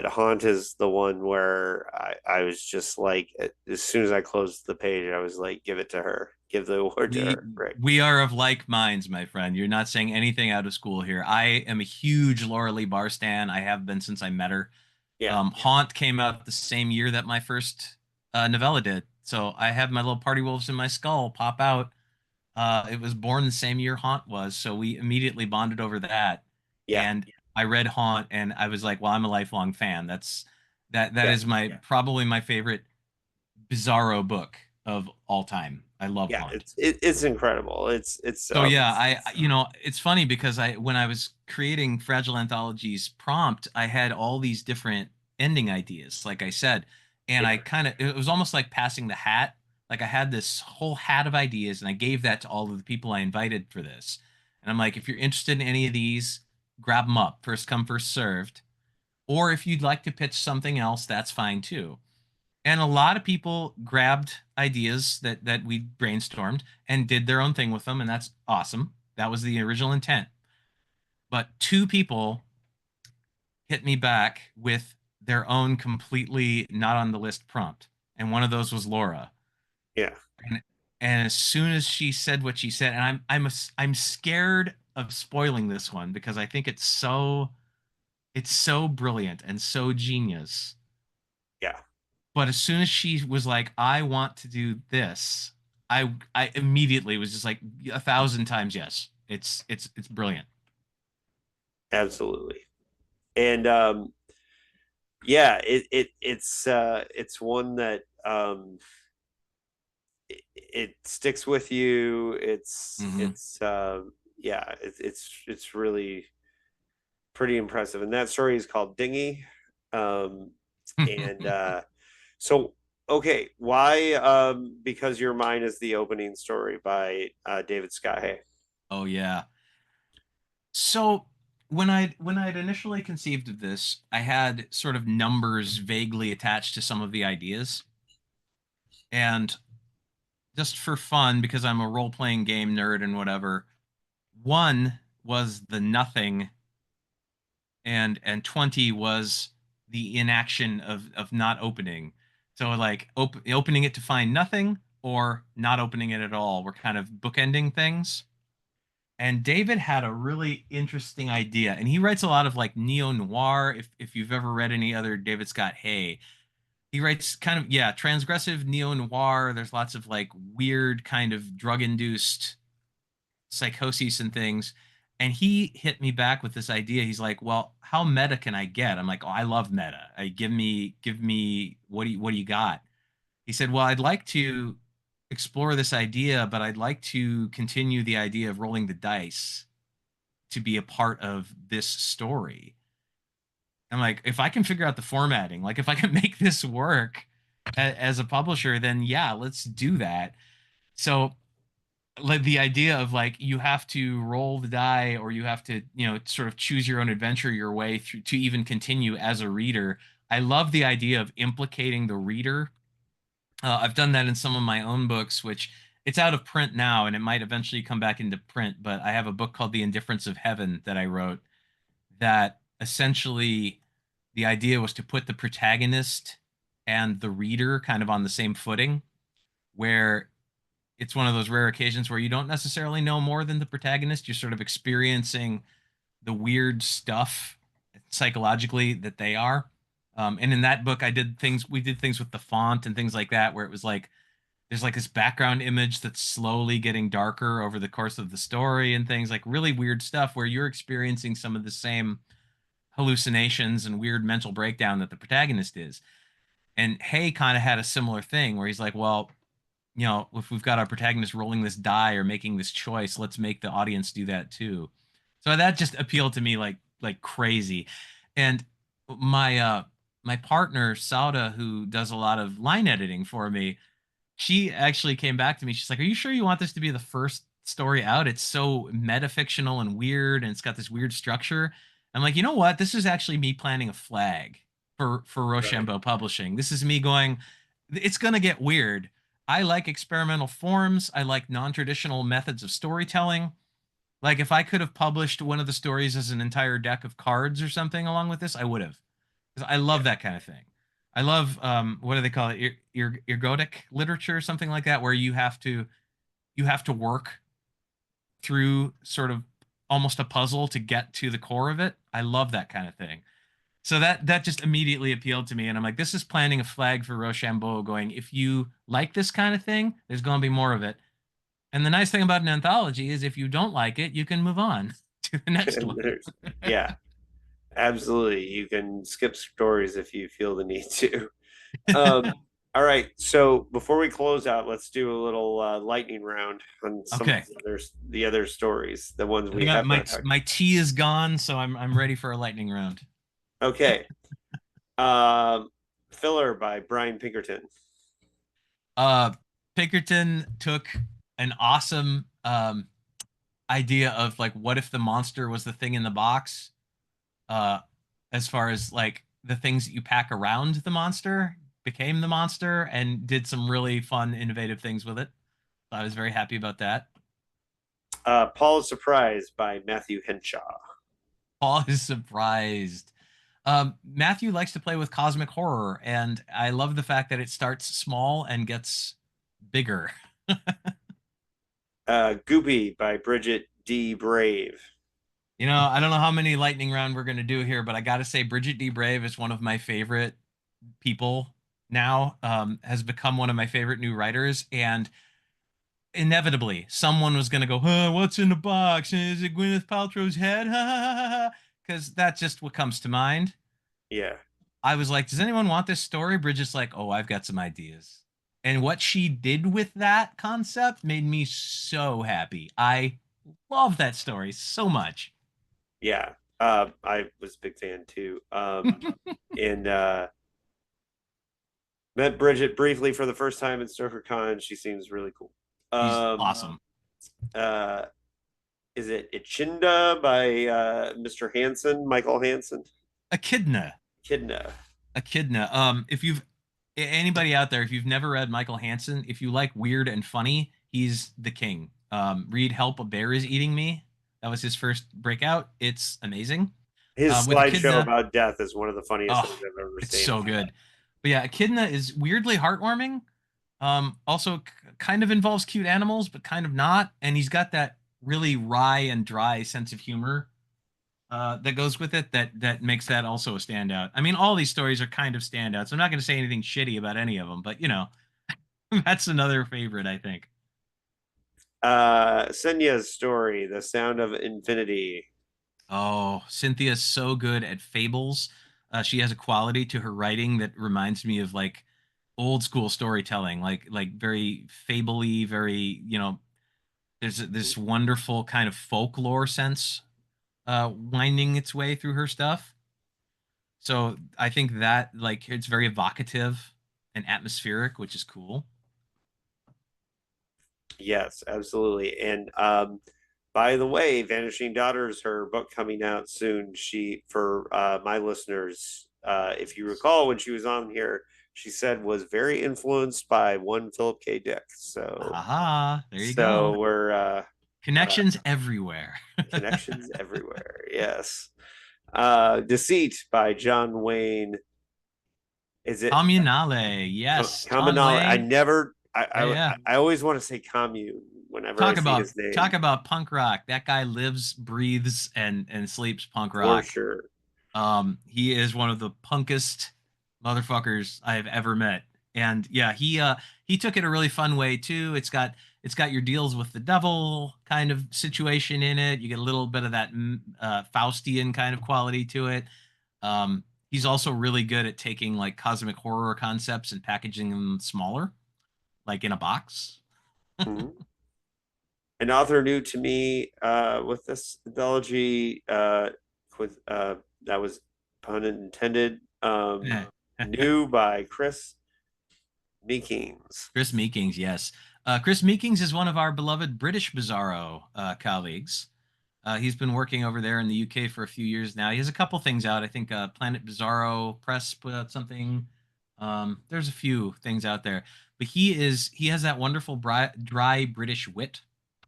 Haunt is the one where I was just like, as soon as I closed the page, I was like, give it to her, give the award to We her. Right. we are of like minds, my friend. You're not saying anything out of school here. I am a huge Laura Lee Bahr stan. I have been since I met her. Yeah. Haunt came out the same year that my first novella did. So I have my little party wolves in my skull pop out. It was born the same year Haunt was, so we immediately bonded over that. Yeah. And I read Haunt, and I was like, "Well, I'm a lifelong fan. That Yeah. is my probably my favorite Bizarro book of all time. I love Yeah. Haunt." It's incredible. It's So yeah, it's funny because I when I was creating Fragile Anthology's prompt, I had all these different ending ideas, like I said, and I yeah. kind of it was almost like passing the hat. Like I had this whole hat of ideas, and I gave that to all of the people I invited for this. And I'm like, if you're interested in any of these, grab them up, first come, first served. Or if you'd like to pitch something else, that's fine too. And a lot of people grabbed ideas that we brainstormed and did their own thing with them, and that's awesome. That was the original intent. But two people hit me back with their own completely not on the list prompt, and one of those was Laura. Yeah. And, and as soon as she said what she said, and I'm scared of spoiling this one because I think it's so brilliant and so genius. Yeah. But as soon as she was like, "I want to do this," I immediately was just like 1,000 times yes. It's brilliant. Absolutely. And yeah, it's one that it sticks with you. Hmm. Yeah, it's really pretty impressive. And that story is called Dingy. Um, and so okay, why because your mind is the opening story by David Scott Hay. Oh yeah. So when I'd initially conceived of this, I had sort of numbers vaguely attached to some of the ideas, and just for fun, because I'm a role playing game nerd and whatever, one was the nothing, and 20 was the inaction of not opening. So like opening it to find nothing or not opening it at all. We're kind of bookending things. And David had a really interesting idea, and he writes a lot of like neo noir. If you've ever read any other David Scott Hay, he writes kind of yeah transgressive neo noir. There's lots of like weird kind of drug induced psychoses and things. And he hit me back with this idea. He's like, "Well, how meta can I get?" I'm like, "Oh, I love meta. Give me what do you got?" He said, "Well, I'd like to explore this idea, but I'd like to continue the idea of rolling the dice to be a part of this story." I'm like, if I can figure out the formatting, like if I can make this work as a publisher, then yeah, let's do that. So like the idea of like you have to roll the die or you have to sort of choose your own adventure your way through to even continue as a reader. I love the idea of implicating the reader. I've done that in some of my own books, which it's out of print now and it might eventually come back into print, but I have a book called The Indifference of Heaven that I wrote that essentially the idea was to put the protagonist and the reader kind of on the same footing where it's one of those rare occasions where you don't necessarily know more than the protagonist. You're sort of experiencing the weird stuff psychologically that they are. And in that book, we did things with the font and things like that, where it was like, there's like this background image that's slowly getting darker over the course of the story and things like really weird stuff where you're experiencing some of the same hallucinations and weird mental breakdown that the protagonist is. And Hay kind of had a similar thing where he's like, well, if we've got our protagonist rolling this die or making this choice, let's make the audience do that too. So that just appealed to me like crazy. And my partner Sauda, who does a lot of line editing for me, she actually came back to me. She's like, "Are you sure you want this to be the first story out. It's so metafictional and weird, and it's got this weird structure. I'm like, you know what? This is actually me planting a flag for Right. Rochambeau Publishing. This is me going, it's gonna get weird. I like experimental forms. I like non-traditional methods of storytelling. Like if I could have published one of the stories as an entire deck of cards or something along with this, I would have. 'Cause I Yeah. love that kind of thing. I love what do they call it? Ergodic literature, something like that, where you have to work through sort of almost a puzzle to get to the core of it. I love that kind of thing. So that just immediately appealed to me, and I'm like, this is planting a flag for Rochambeau, going, if you like this kind of thing, there's going to be more of it. And the nice thing about an anthology is if you don't like it, you can move on to the next And one. there's, yeah, absolutely. You can skip stories if you feel the need to. Um, all right. So before we close out, let's do a little lightning round on some of Okay. the other stories, the ones I we got have my not talked. my tea is gone, so I'm ready for a lightning round. Okay. Um, Filler by Brian Pinkerton. Uh, Pinkerton took an awesome idea of like, what if the monster was the thing in the box? Uh, as far as like the things that you pack around the monster became the monster, and did some really fun, innovative things with it. I was very happy about that. Paul's Surprise by Matthew Henshaw. Paul is surprised. Matthew likes to play with cosmic horror, and I love the fact that it starts small and gets bigger. Goopy by Bridget D. Brave. I don't know how many lightning round we're going to do here, but I got to say, Bridget D. Brave is one of my favorite people now, has become one of my favorite new writers. And inevitably, someone was going to go, huh, what's in the box? Is it Gwyneth Paltrow's head? Because that's just what comes to mind. Yeah. I was like, does anyone want this story? Bridget's like, oh, I've got some ideas. And what she did with that concept made me so happy. I love that story so much. Yeah. I was a big fan too. And met Bridget briefly for the first time at StokerCon. She seems really cool. She's Um, awesome. uh, is it Ichinda by Mr. Hansen, Mykle Hansen? Echidna. Echidna. Echidna. If you've anybody out there, if you've never read Mykle Hansen, if you like weird and funny, he's the king. Read Help, a Bear is Eating Me. That was his first breakout. It's amazing. His With slideshow Echidna, about death is one of the funniest things oh, I've ever it's seen. so good. But yeah, Echidna is weirdly heartwarming. Also kind of involves cute animals, but kind of not. And he's got that really wry and dry sense of humor that goes with it, that makes that also a standout. I mean, all these stories are kind of standouts. I'm not going to say anything shitty about any of them, but that's another favorite, I think. Senya's story, The Sound of Infinity. Oh, Cynthia's so good at fables. She has a quality to her writing that reminds me of like old school storytelling, like very fable-y, very, there's this wonderful kind of folklore sense winding its way through her stuff. So I think that like it's very evocative and atmospheric, which is cool. Yes, absolutely. And by the way, Vanishing Daughters, her book coming out soon. She, for my listeners, if you recall when she was on here, she said was very influenced by one Philip K. Dick. Aha, there you go. So we're uh, Connections everywhere. connections everywhere. Yes. Deceit by John Wayne. Is it Communale, yes, John Communale? I Wayne. never. Yeah, yeah. I always want to say commune whenever I Talk see about his name. talk about punk rock. That guy lives, breathes, and sleeps punk For rock. sure. He is one of the punkest motherfuckers I have ever met. And yeah, he took it a really fun way too. It's got your deals with the devil kind of situation in it. You get a little bit of that Faustian kind of quality to it. He's also really good at taking like cosmic horror concepts and packaging them smaller, like in a box. Mhm. An author new to me with this anthology, with that was pun intended. New by Chris Meekings. Chris Meekings, yes. Chris Meekings is one of our beloved British Bizarro colleagues. He's been working over there in the UK for a few years now. He has a couple things out. I think Planet Bizarro Press put out something. There's a few things out there, but he has that wonderful dry British wit,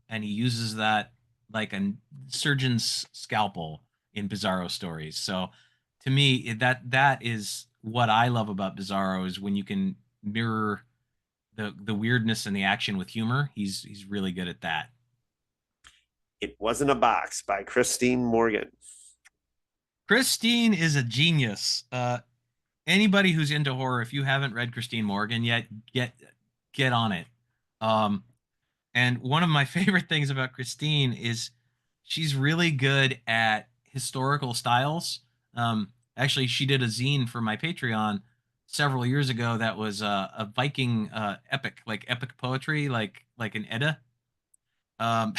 and he uses that like a surgeon's scalpel in Bizarro stories. So to me, that is what I love about Bizarro is when you can mirror the weirdness and the action with humor. He's really good at that. It Wasn't a Box by Christine Morgan. Christine is a genius. Anybody who's into horror, if you haven't read Christine Morgan yet, get on it. Um, and one of my favorite things about Christine is she's really good at historical styles. Actually, she did a zine for my Patreon several years ago that was a Viking epic, like epic poetry, like an Edda. Um,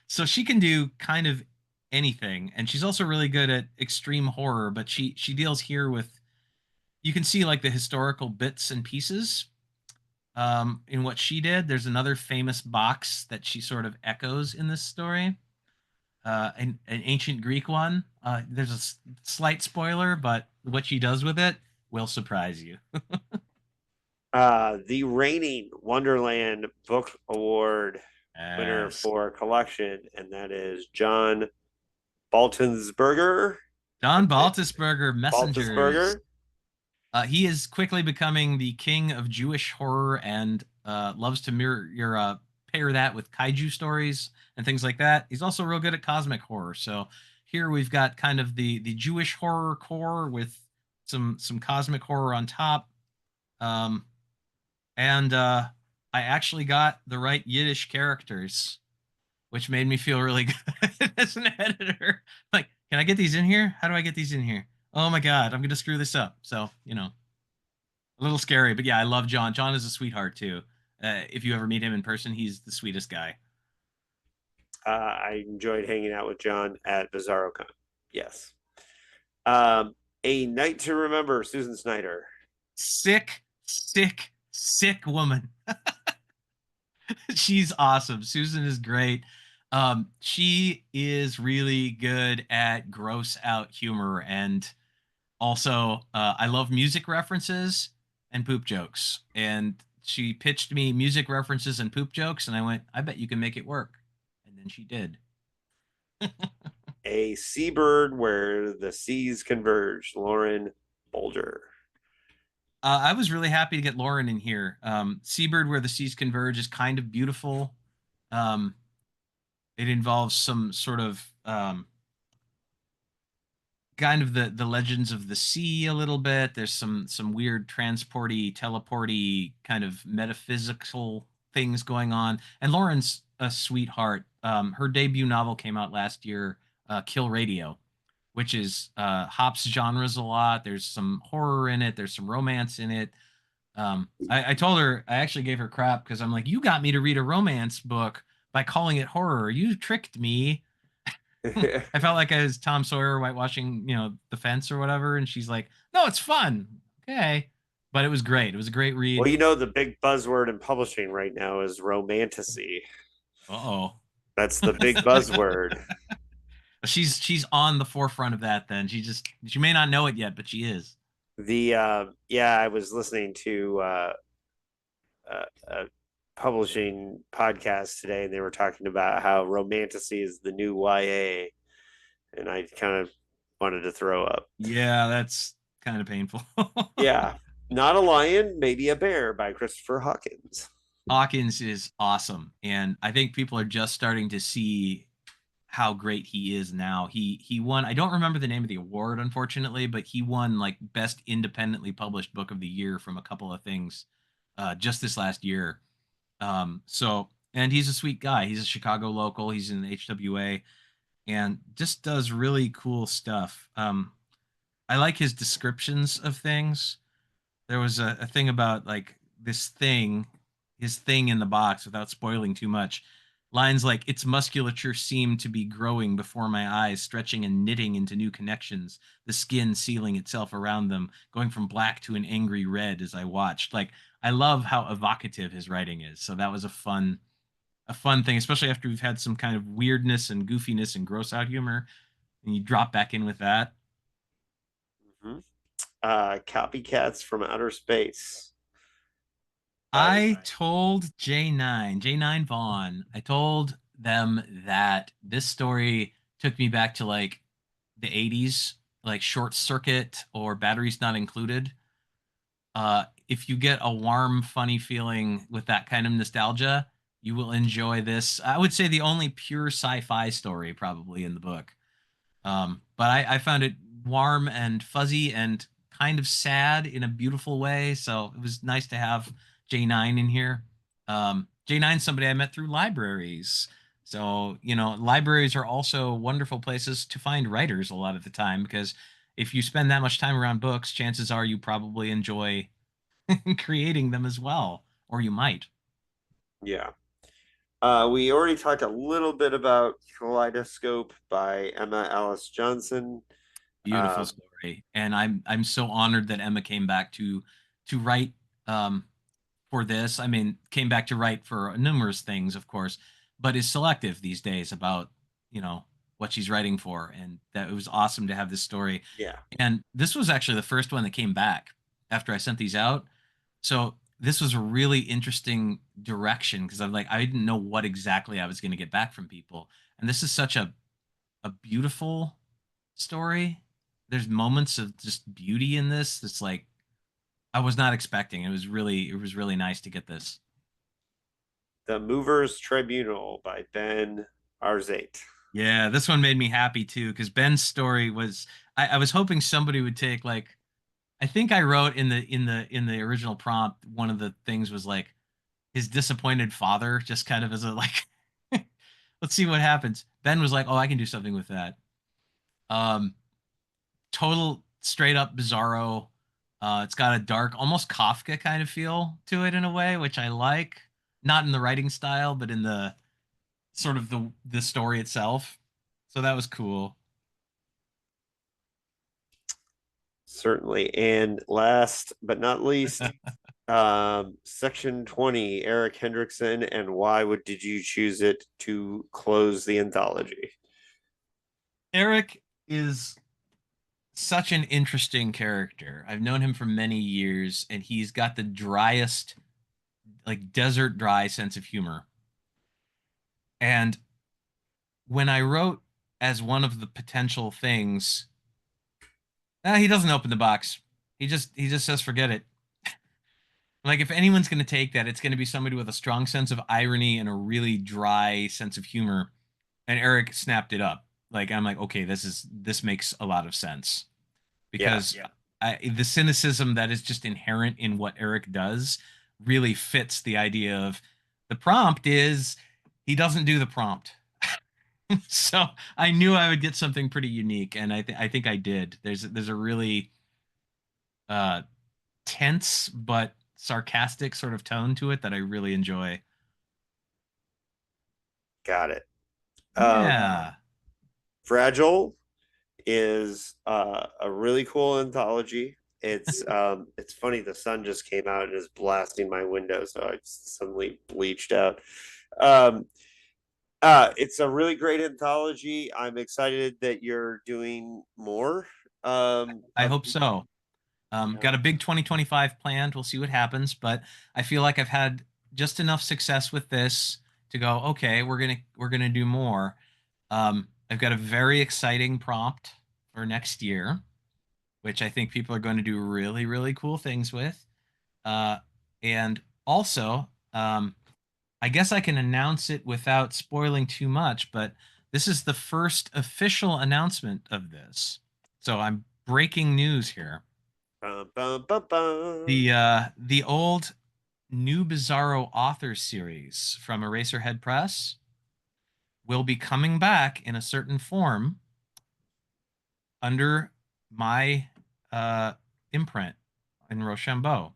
so she can do kind of anything, and she's also really good at extreme horror. But she deals here with you can see like the historical bits and pieces in what she did. There's another famous box that she sort of echoes in this story, an ancient Greek one. There's a slight spoiler, but what she does with it will surprise you. The reigning Wonderland Book Award winner Yes. for collection, and that is John Baltonsberger. Don Baltisberger, Messengers. Baltonsberger. He is quickly becoming the king of Jewish horror and loves to pair that with kaiju stories and things like that. He's also real good at cosmic horror. So here we've got kind of the Jewish horror core with some cosmic horror on top. Um, and I actually got the right Yiddish characters, which made me feel really good as an editor. Like, can I get these in here? How do I get these in here? Oh my God, I'm going to screw this up. So, a little scary, but yeah, I love John. John is a sweetheart too. If you ever meet him in person, he's the sweetest guy. I enjoyed hanging out with John at BizarroCon. Yes. Um, A Night to Remember, Susan Snyder. Sick, sick, sick woman. She's awesome. Susan is great. She is really good at gross out humor, and also I love music references and poop jokes. And she pitched me music references and poop jokes, and I went, I bet you can make it work. And then she did. A Seabird Where the Seas Converge, Lauren Bolger. I was really happy to get Lauren in here. Seabird, Where the Seas Converge, is kind of beautiful. Um, it involves some sort of kind of the legends of the sea a little bit. There's some weird transporty, teleporty kind of metaphysical things going on. And Lauren's a sweetheart. Her debut novel came out last year, Kill Radio, which is hops genres a lot. There's some horror in it. There's some romance in it. I told her I actually gave her crap because I'm like, you got me to read a romance book by calling it horror. You tricked me. I felt like I was Tom Sawyer whitewashing, the fence or whatever. And she's like, no, it's fun. Okay. But it was great. It was a great read. Well, the big buzzword in publishing right now is romantasy. Uh-oh. That's the big buzzword. She's on the forefront of that then. She may not know it yet, but she is. I was listening to a publishing podcast today, and they were talking about how romantasy is the new YA, and I kind of wanted to throw up. Yeah, that's kind of painful. Yeah. Not a Lion, Maybe a Bear by Christopher Hawkins. Hawkins is awesome, and I think people are just starting to see how great he is now. He won. I don't remember the name of the award, unfortunately, but he won like best independently published book of the year from a couple of things just this last year. And he's a sweet guy. He's a Chicago local. He's in the HWA and just does really cool stuff. I like his descriptions of things. There was a thing about like his thing in the box without spoiling too much Lines like, its musculature seemed to be growing before my eyes, stretching and knitting into new connections, the skin sealing itself around them, going from black to an angry red as I watched. Like, I love how evocative his writing is. So that was a fun thing, especially after we've had some kind of weirdness and goofiness and gross out humor, and you drop back in with that. Mm-hmm. Copycats from Outer Space by I told J9 Vaughn, I told them that this story took me back to like the 80s, like Short Circuit or Batteries Not Included. If you get a warm, funny feeling with that kind of nostalgia, you will enjoy this. I would say the only pure sci-fi story probably in the book. But I found it warm and fuzzy and kind of sad in a beautiful way. So it was nice to have J9 in here. J9 is somebody I met through libraries. So, libraries are also wonderful places to find writers a lot of the time because if you spend that much time around books, chances are you probably enjoy creating them as well, or you might. yeah. We already talked a little bit about Kaleidoscope by Emma Alice Johnson. Beautiful Um, story, and I'm so honored that Emma came back to write um, for this. I mean, came back to write for numerous things, of course, but is selective these days about what she's writing for, and that it was awesome to have this story. yeah, And this was actually the first one that came back after I sent these out. So this was a really interesting direction because I didn't know what exactly I was going to get back from people, and this is such a beautiful story. There's moments of just beauty in this that's like I was not expecting. It was really nice to get this. The Movers Tribunal by Ben Arzate. Yeah, this one made me happy too because Ben's story was I was hoping somebody would take like I think I wrote in the original prompt one of the things was like his disappointed father just kind of as a like let's see what happens. Ben was like, "Oh, I can do something with that." Um total straight up bizarro. It's got a dark, almost Kafka kind of feel to it in a way, which I like. Not in the writing style, but in the sort of the story itself. So that was cool. Certainly. And last but not least, Section 20, Eric Hendrickson, and why did you choose it to close the anthology? Eric is such an interesting character. I've known him for many years, and he's got the driest, like desert dry sense of humor. And when I wrote as one of the potential things, he doesn't open the box. He just says forget it. Like if anyone's going to take that, it's going to be somebody with a strong sense of irony and a really dry sense of humor. And Eric snapped it up. Like I'm like, okay, this makes a lot of sense Yeah. because the cynicism that is just inherent in what Eric does really fits the idea of the prompt is he doesn't do the prompt. So I knew I would get something pretty unique, and I think I did. There's a really uh, tense but sarcastic sort of tone to it that I really enjoy. Got it. Yeah. Fragile is a really cool anthology. It's funny the sun just came out and is blasting my window, so I suddenly bleached out. Um, it's a really great anthology. I'm excited that you're doing more. I Of hope so. Got a big 2025 planned. We'll see what happens, but I feel like I've had just enough success with this to go, okay, we're gonna do more. I've got a very exciting prompt for next year, which I think people are going to do really, really cool things with. Uh, and also, I guess I can announce it without spoiling too much, but this is the first official announcement of this. So I'm breaking news here. bum, bum, bum, bum. The old New Bizarro author series from Eraserhead Press will be coming back in a certain form under my imprint in Rochambeau.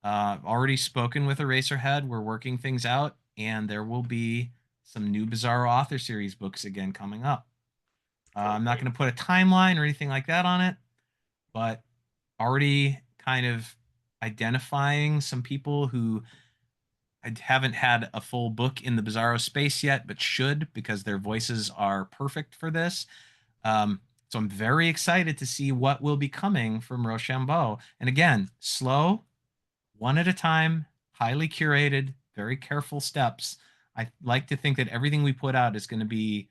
Already spoken with Eraserhead. We're working things out, and there will be some new Bizarro author series books again coming up. I'm not Perfect. going to put a timeline or anything like that on it, but already kind of identifying some people who I haven't had a full book in the Bizarro space yet, but should because their voices are perfect for this. So I'm very excited to see what will be coming from Rochambeau. And again, slow, one at a time, highly curated, very careful steps. I like to think that everything we put out is going to be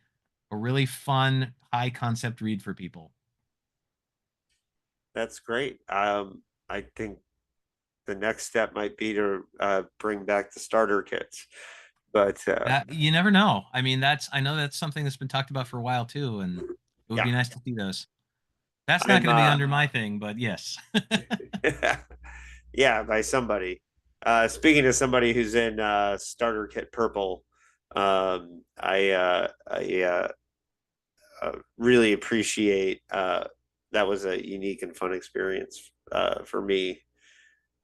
a really fun, high concept read for people. That's great. I think the next step might be to bring back the starter kits. But That you never know. I mean, I know that's something that's been talked about for a while too, and it would yeah, be nice to see those. That's not I'm going to be under my thing, but yes. yeah, by somebody. Speaking of somebody who's in starter kit purple, I really appreciate that was a unique and fun experience for me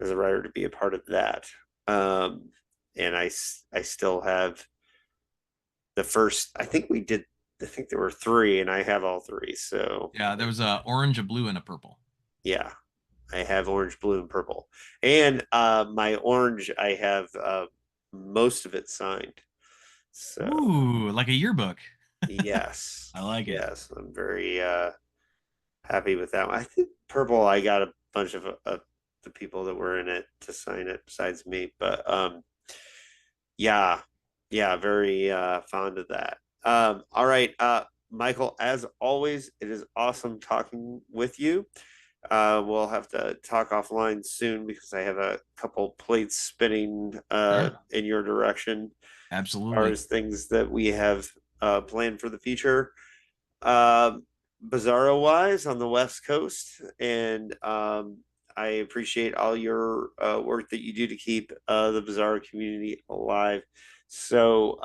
as a writer to be a part of that. Um, and I still have the first. I think we did. I think there were three, and I have all three. So Yeah, there was a orange, a blue, and a purple. yeah, I have orange, blue, and purple. And my orange, I have most of it signed. So Ooh, like a yearbook. yes, I like it. yes, I'm very happy with that one. I think purple, I got a bunch of the people that were in it to sign it besides me. But yeah, yeah, very fond of that. All right, Mykle, as always, it is awesome talking with you. We'll have to talk offline soon because I have a couple plates spinning Sure. in your direction as far Absolutely. as things that we have planned for the future. Uh, Bizarro wise on the West Coast, and I appreciate all your work that you do to keep the Bizarro community alive. So,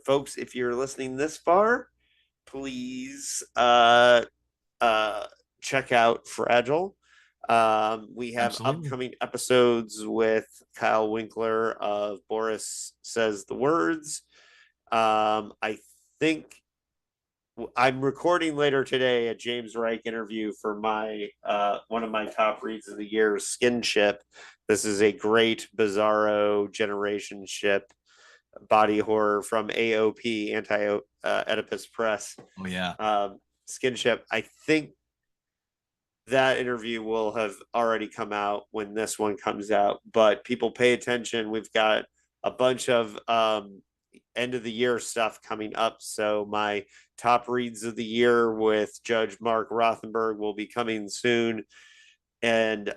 folks, if you're listening this far, please uh, check out Fragile. We have Absolutely. upcoming episodes with Kyle Winkler of Boris Says the Words. I think I'm recording later today a James Reich interview for my one of my top reads of the year, Skinship. This is a great Bizarro generation ship body horror from AOP, Anti Oedipus Press. Oh yeah. Skinship. I think that interview will have already come out when this one comes out, but people pay attention. We've got a bunch of end of the year stuff coming up. So my top reads of the year with Judge Mark Rothenberg will be coming soon. And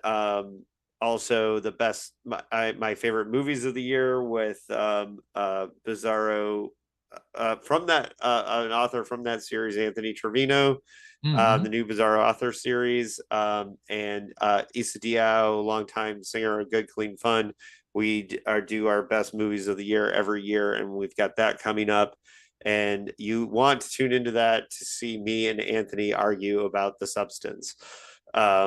also the best, my favorite movies of the year with Bizarro from that, an author from that series, Anthony Trevino, Hmm. the new Bizarro author series, and Issa Diao, longtime singer of Good Clean Fun. We are do our best movies of the year every year, and we've got that coming up. And you want to tune into that to see me and Anthony argue about the substance,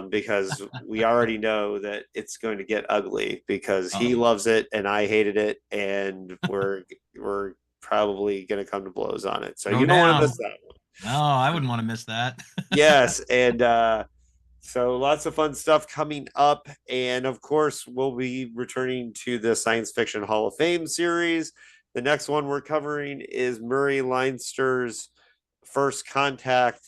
because we already know that it's going to get ugly because he Oh. loves it and I hated it, and we're probably going to come to blows on it. So Throw you don't want to miss down. that one. No, I wouldn't want to miss that. Yes, and so lots of fun stuff coming up, and of course we'll be returning to the Science Fiction Hall of Fame series. The next one we're covering is Murray Leinster's First Contact.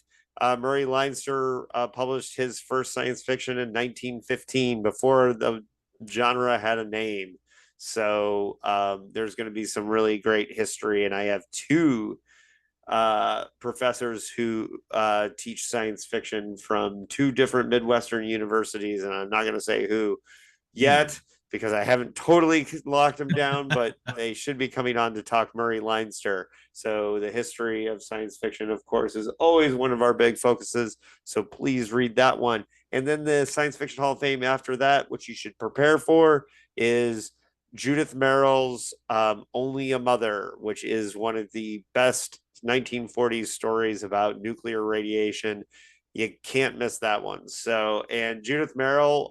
Murray Leinster published his first science fiction in 1915 before the genre had a name. So there's going to be some really great history, and I have two professors who teach science fiction from two different Midwestern universities, and I'm not going to say who Ooh. yet because I haven't totally locked them down, but they should be coming on to talk Murray Leinster. So the history of science fiction, of course, is always one of our big focuses. So please read that one. And then the Science Fiction Hall of Fame after that, which you should prepare for, is Judith Merrill's Only a Mother, which is one of the best 1940s stories about nuclear radiation. You can't miss that one. So, and Judith Merrill,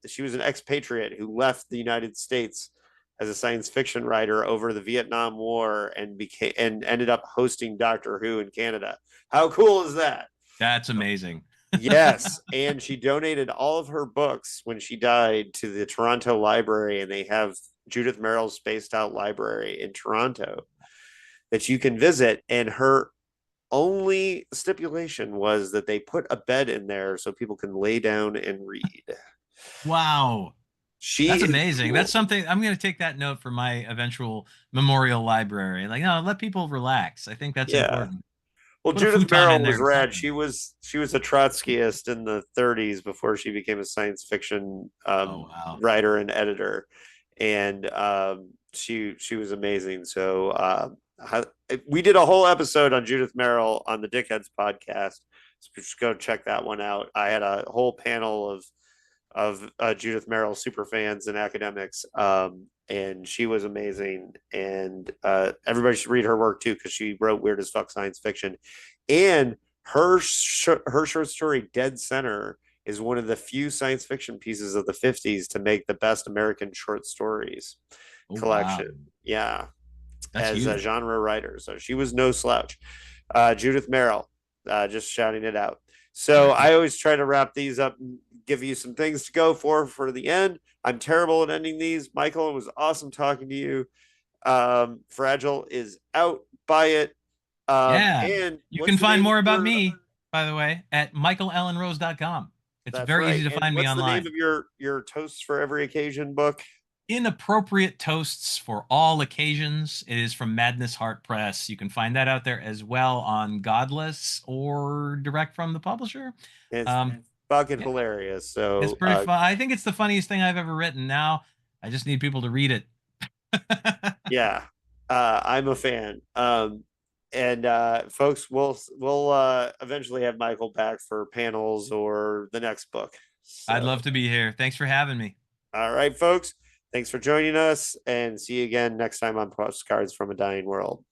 she was an expatriate who left the United States as a science fiction writer over the Vietnam War and ended up hosting Doctor Who in Canada. How cool is that? That's amazing. Yes, and she donated all of her books when she died to the Toronto Library, and they have Judith Merrill's spaced out library in Toronto that you can visit. And her only stipulation was that they put a bed in there so people can lay down and read. Wow. She That's is amazing. cool. That's something I'm going to take that note for my eventual memorial library. Like, no, let people relax. I think that's Yeah. important. Well, Put a Judith futon Merrill in there was or rad. something. She was a Trotskyist in the 30s before she became a science fiction Oh, wow. writer and editor, and she was amazing. So we did a whole episode on Judith Merrill on the Dickheads podcast. So just go check that one out. I had a whole panel of Judith Merrill super fans and academics, and she was amazing. And everybody should read her work too because she wrote weird as fuck science fiction, and her short story Dead Center is one of the few science fiction pieces of the 50s to make the best American short stories Oh, wow. collection. Yeah, That's as a huge. genre writer. So she was no slouch. Judith Merrill, just shouting it out. So Very I cool. always try to wrap these up and give you some things to go for the end. I'm terrible at ending these. Mykle, it was awesome talking to you. Fragile is out. Buy it. Yeah. And You what's can the find name of more about your? me, by the way, at michaelallenrose.com. It's That's very right. easy to And find me what's the name online. of your toasts for every occasion book? Inappropriate Toasts for All Occasions. It is from Madness Heart Press. You can find that out there as well on Godless or direct from the publisher. It's Um, fucking yeah, hilarious. it's So pretty fun. I think it's the funniest thing I've ever written. Now I just need people to read it. yeah, I'm a fan. And folks, we'll eventually have Mykle back for panels or the next book. I'd So, love to be here. Thanks for having me. all right, folks, thanks for joining us, and see you again next time on Postcards from a Dying World.